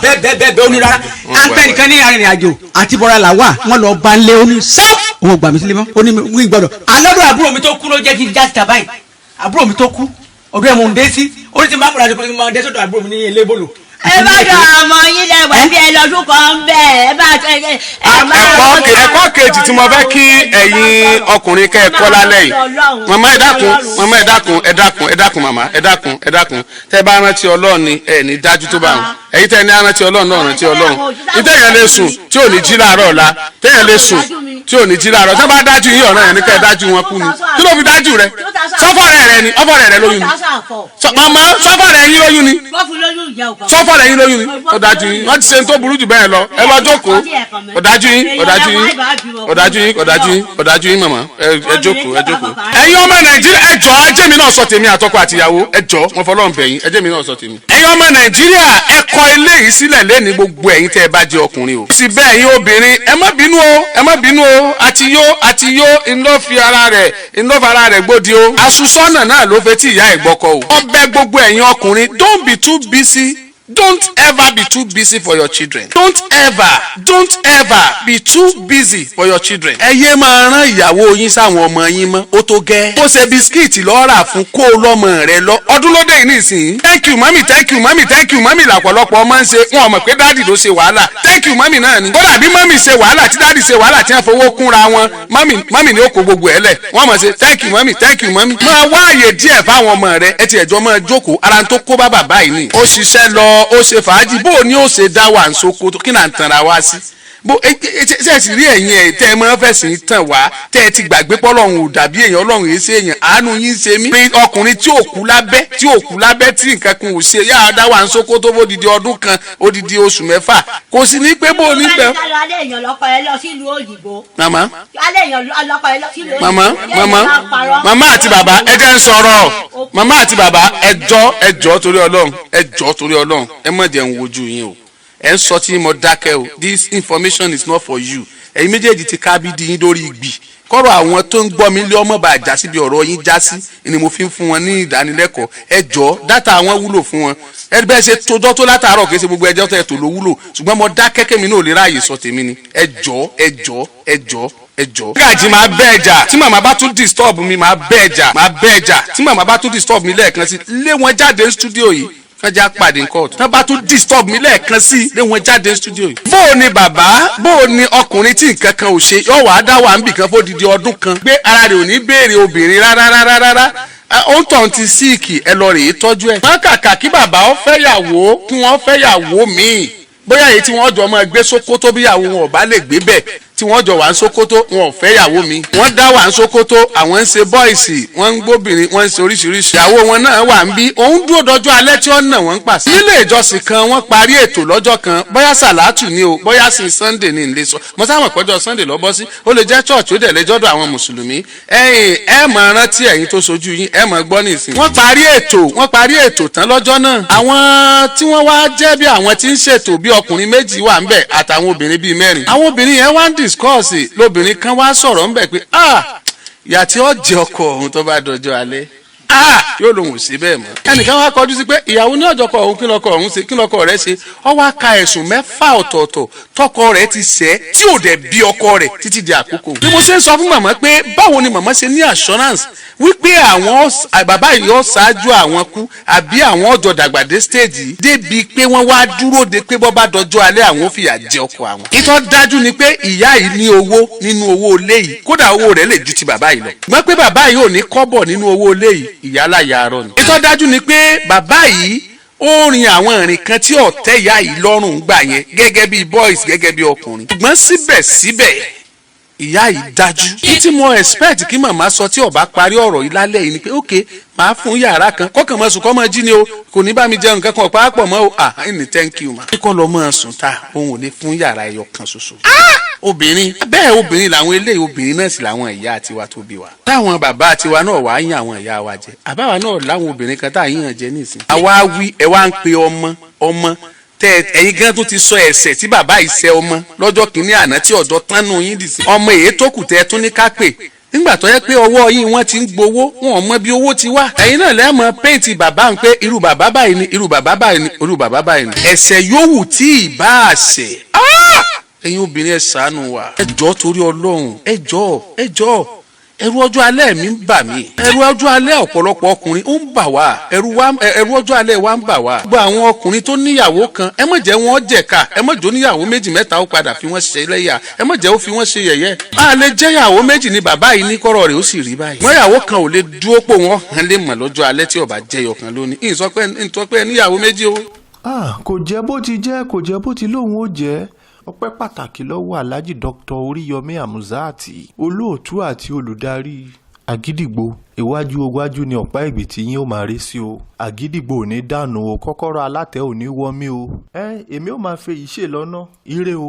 bẹ́ẹ̀ onírara apẹ́nìkan ní arìnrìn àjò àti bọ́ra là wà wọ́n lọ bá ń lé oní sáà òun gbà mí sílé mọ́ ó ní wí gbọ́dọ̀ alọ́dọ̀ àbúrò mi tó kú ló jẹ́ kí n já síta báyìí àbúrò mi tó kú ọdún ẹ̀ mò ń dé sí ó ní ti máa múra àdìpọ̀ ní máa dé sọ́dọ̀ àbúrò mi ní ilé bòlò. ẹ bá dọ̀ ọmọ yín lẹ́wọ̀n bí ẹ lọ́dún kan bẹ́ẹ̀ ẹ bá tẹ ẹ̀kọ́ kejì tí mo fẹ́ kí ẹ̀yin ọkùnrin kẹ́ ẹ kọ́ lálẹ́ yìí màmá ẹ dákun màmá ẹ dákun tẹ́ bá rántí Ọlọ́run ni ẹ ní dájú tó bá wọn ẹ̀yin tẹ́ ní rántí Ọlọ́run náà rántí Ọlọ́run ìtẹ̀yẹ̀ lè sùn tí ò ní jí láàárọ̀ ọ̀la tẹ̀yẹ̀ lè sùn tí ò ní jí láàárọ̀ tẹ́ bá dájú yín ọ̀ràn yẹn ní kẹ́ ẹ dájú wọn kú ni kí ló fi dájú rẹ ọfọ rẹ lóyún ni màmá sọfọ rẹ yín lóyún ni sọfọ rẹ yín lóyún ni ó dájú yín wọ́n ti ṣe tó burú jù bẹ́ẹ̀ lọ ẹ lọ jókòó ọ̀dájú yín màmá ẹ jókòó. ẹ̀yin ọmọ Nàìjíríà ẹ jọ̀ọ́ ẹjẹ́ mi náà sọ tèmi àtọkọ àtìyàwó ẹ jọ̀ọ́ mo fọlọ́run bẹ̀ yín ẹjẹ́ mi náà sọ tèmi. ẹ̀yin ọmọ Nàìjíríà ẹ kọ eléyìí sílẹ̀ lẹ́ni gbogbo ẹ̀yin tẹ́ ẹ bá jẹ́ ọkùnrin o. sì bẹ́ẹ̀ ẹ̀yin obìnrin ẹ má bínú o àti yó ńlọ́fi ara rẹ̀ gbòdì o. asusọ́nà náà ló fẹ́ tí ìyá ẹ̀ gbọ́kọ o. ọbẹ̀ gbogbo ẹ̀yin ọkùnrin don't be too busy Don't ever be too busy for your children. Don't ever be too busy for your children. ẹ yé máa rán ìyàwó yín sáwọn ọmọ yín mọ́ ó tó gẹ́. ó ṣe bisikíìtì lọ́ọ́ rà fún kó lọ́mọ rẹ lọ ọdún lóde yìí nìsín. thank you mami thank you mami thank you mami làpọ̀lọpọ̀ ọmọ ń ṣe wọn mọ̀ pé dáàdì ló ṣe wàhálà thank you mami náà ni. kódà bí mami ṣe wàhálà tí dáàdì ṣe wàhálà tí wọ́n fowó kúnra wọn mami ni ó kó gbogbo ẹ̀ lẹ̀ wọ́n mọ̀ ṣe thank you mami thank you mami. máa wá àyè díẹ̀ fáwọn ọmọ rẹ ẹ ti ẹ̀jọ́ máa jókòó ara tó kó bá bàbá yìí ni. ó ṣiṣẹ́ lọ ó ṣe fàájì bó o ní ó ṣe dá wà ń Sókótó kí náà ń tanra wá sí. bó ṣe sì rí ẹ̀yin ẹ̀ tẹ́ ẹ máa fẹ̀sìn tàn wá tẹ́ ẹ ti gbàgbé pọ́lọ́run ò dàbí èèyàn ọlọ́run yìí ṣe èèyàn àánú yín ṣe mí. pé ọkùnrin tí ò kú lábẹ́ tí nǹkan kan ò ṣe yáa dá wà ń Sókótó bó didi ọdún kan odidi oṣù mẹ́fà kò sí ní pé bó o ní bẹ́ẹ̀. alẹ́ èèyàn lọ́kọ̀ ẹ lọ sílùú òyìnbó. màmá alẹ́ èèyàn lọ́kọ̀ ẹ lọ sílùú òyìnbó. màmá àti bàbá ẹ jẹ́ ń sọ̀rọ̀ màmá àti bàbá ẹjọ́ torí ọlọ́run ẹ má jẹ́ ń wojú yín o ẹ ń sọ tí mo dákẹ́ o this information is not for you ẹ̀yin méjèèjì ti kábídì yín lórí ìgbì kọ́rọ̀ àwọn tó ń gbọ́ mi lé ọmọ bá já síbi ọ̀rọ̀ yín já sí ni mo fi ń fún wọn ní ìdánilẹ́kọ̀ọ́ ẹjọ́ dátà àwọn wúlò fún wọn ẹ bẹ́ẹ̀ ṣe tójọ́ tó látàárọ̀ kì í ṣe gbogbo ẹjọ́ tẹ̀ tó ló wúlò ṣùgbọ́n mo dákẹ́ kẹ́mi náà lè ráàyè sọ tèmi ni ẹjọ́. gàjí máa bẹ́ ẹja tí màmá bá tún disturb mi máa bẹ́ ẹja tí màmá bá tún disturb mi lẹ́ẹ̀kan sí lé wọn jáde ní studio yìí wọ́n já pàdé court wọ́n bá tún disturb mi lẹ́ẹ̀kan sí lé wọn jáde ní studio yìí. bó o ní bàbá bó o ní ọkùnrin tí nǹkan kan ò ṣe yóò wá dá wà ń bì kan fó didi ọdún kan gbé ara rẹ̀ ò ní béèrè obìnrin rárá ó ń tàn ti síìkì ẹ lọ rèé tọ́jú ẹ̀. wọ́n kàkà kí bàbá ó fẹ́yàwó kí wọ́n fẹ́yàwó míì bóyá èyí tí wọ́n jọ máa gbé Sókótó bíyàwó wọn ò bá lè gbé bẹ́ẹ̀ tí wọ́n jọ wà ń Sókótó wọn ò fẹ́ yàwó mi. wọ́n dá wà ń Sókótó àwọn ń ṣe bọ́ìsì wọ́n ń gbóbìnrin wọ́n ń ṣe oríṣiríṣi. ìyàwó wọn náà wà ń bí òun dúró dọjọ́ alẹ́ tí wọ́n nà wọ́n ń pàṣẹ. nílé ìjọsìn kan wọ́n parí ètò lọ́jọ́ kan bóyá sàlátù ni o bóyá sin Sunday ni ìlẹ̀ sọ mo sáwọn ìpọ́jọ́ Sunday lọ́bọ́ sí ó lè jẹ́ church ó dẹ̀ lè jọ́dọ̀ àwọn mùsùlùmí. ẹ máa rántí ẹ̀yin tó sojú yín ẹ máa gbọ́ nìsín. wọ́n parí ètò tán lọ́jọ́ náà. àwọn tí wọ́n wá jẹ́ bí àwọn tí ń ṣètò bí ọkùnrin méjì wà ń bẹ̀ àtàwọn obìnrin bíi mẹ́rin. àwọn obìnrin yẹn wá ń discuss lóbìnrin kan wá sọ̀rọ̀ ń bẹ̀ pé ìyá tí ó jẹ ọkọ òun tó bá dọjọ́ alẹ́ yóò lòun ò sí bẹ́ẹ̀ mọ́. ẹnìkan wá kọjú sí pé ìyàwó ní ọjọ́ kọ òun kí lọkọ òun ṣe kí lọkọ rẹ̀ ṣe ó wá ka ẹ̀sùn 6 ọ̀tọ̀ọ̀tọ̀ tọkọ rẹ̀ ti ṣẹ̀ tí ò dẹ̀ bí ọkọ rẹ̀ títí di àkókò. bí mo ṣe ń sọ fún màmá pé báwo ni màmá ṣe ní assurance wípé àwọn bàbá yìí ó ṣáájú àwọn kú àbí àwọn ọjọ́ dàgbàdé stage yìí débi pé wọ́n wá dúró de pé bọ́ bá dọjọ́ alẹ́ àwọn ò fìyà jẹ ọkọ àwọn. ìtọ́ dájú ni pé ìyá yìí ní owó nínú owó ilé yìí kódà owó rẹ̀ lè ju ti bàbá yìí lọ. gbọ́n pé bàbá yìí ò ní kọ́bọ̀ nínú owó ilé yìí ìyálàyà arọ ni. ìtọ́ dájú ni pé bàbá yìí ó rin àwọn ìrìn kan tí ọ̀tẹ́ ìyá yìí lọ́rùn gbà yẹn gẹ́gẹ́ bí boys gẹ́gẹ́ bí ọkùnrin. ṣùgbọ́n síbẹ̀síbẹ̀ ìyá yìí dájú. tí mo expect kí màmá sọ tí ó bá parí ọ̀rọ̀ yìí lálẹ́ yìí ni pé ok màá fún yàrá kan kọ́kàn máa sùn kọ́ máa jí ni o kò ní bá mi jẹun nǹkan kan ọ̀pá pọ̀ mọ́ o ẹni thank you ma. kíkọ́ lọ máa sùn ta òun ò lè fún yàrá ẹyọ kan ṣoṣo. obìnrin bẹ́ẹ̀ obìnrin làwọn eléyìí obìnrin náà sì làwọn ìyá tiwa tó bí wa. táwọn bàbá tiwa náà wàá yàn àwọn ìyá wa jẹ àbáwa náà láwọn obìnrin kan tá à yàn jẹ nísìn. àwa wí ẹ wá ń pe ọmọ tẹ ẹ̀yin gan tó ti sọ ẹ̀ṣẹ̀ tí bàbá yìí ṣẹ̀ ọmọ lọ́jọ́ kìíní àná tí ọ̀dọ́ tánú yín dì sí. ọmọ èyí tó kù tẹ tún ní ká pè nígbà tó yẹ pé ọwọ́ yín wọ́n ti ń gbowó wọn ò mọ bí owó ti wá. ẹ̀yin náà lẹ́ẹ̀mọ péǹtì bàbá ń pé irú bàbá báyìí ni irú bàbá báyìí ni irú bàbá báyìí ni. ẹ̀ṣẹ̀ yòówù tí ì bá àṣẹ. ẹ̀yin obìnrin ẹ ṣàánú wa. ẹ jọ̀ọ́ torí Ọlọ́run ẹ jọ̀ọ́ ẹ̀rù ọjọ́ alẹ́ mi ń bà mí. ẹ̀rù ọjọ́ alẹ́ ọ̀pọ̀lọpọ̀ ọkùnrin ó ń bà wá. ẹ̀rù ọjọ́ alẹ́ wa ń bà wá. gbogbo àwọn ọkùnrin tó níyàwó kan ẹ má jẹ́ wọn jẹ̀ka ẹ má jẹ́ oníyàwó méjì mẹ́ta ó padà fi wọ́n ṣe lẹ́yà ẹ má jẹ́ ó fi wọ́n ṣe yẹ̀yẹ́. a lè jẹ́ yàwó méjì ní bàbá yìí ní kọ́rọ̀ rẹ̀ ó sì rí báyìí. wọ́n yàwó kan ò lè dúró pò wọ́n hàn lè mọ̀ lọ́jọ́ alẹ́ tí ó bá jẹ́ yọkan lónìí. ìsọpẹ́ níyàwó méjì o. kò jẹ́ bó ti jẹ́ kò jẹ́ bó ti lóun ó jẹ́ ọpẹ́ pàtàkì lọ́wọ́ Alhaji Dr. Oríyọmí Hamzat olóòtú àti olùdarí Àgídìgbò iwájú ni ọ̀pá ìbí tí yín ó máa rí sí o. Àgídìgbò ò ní dànù o kọ́kọ́rọ́ alátẹ ò ní wọ́ mí o. èmi ò máa fẹ́ yìí ṣe lọ́nà ire o.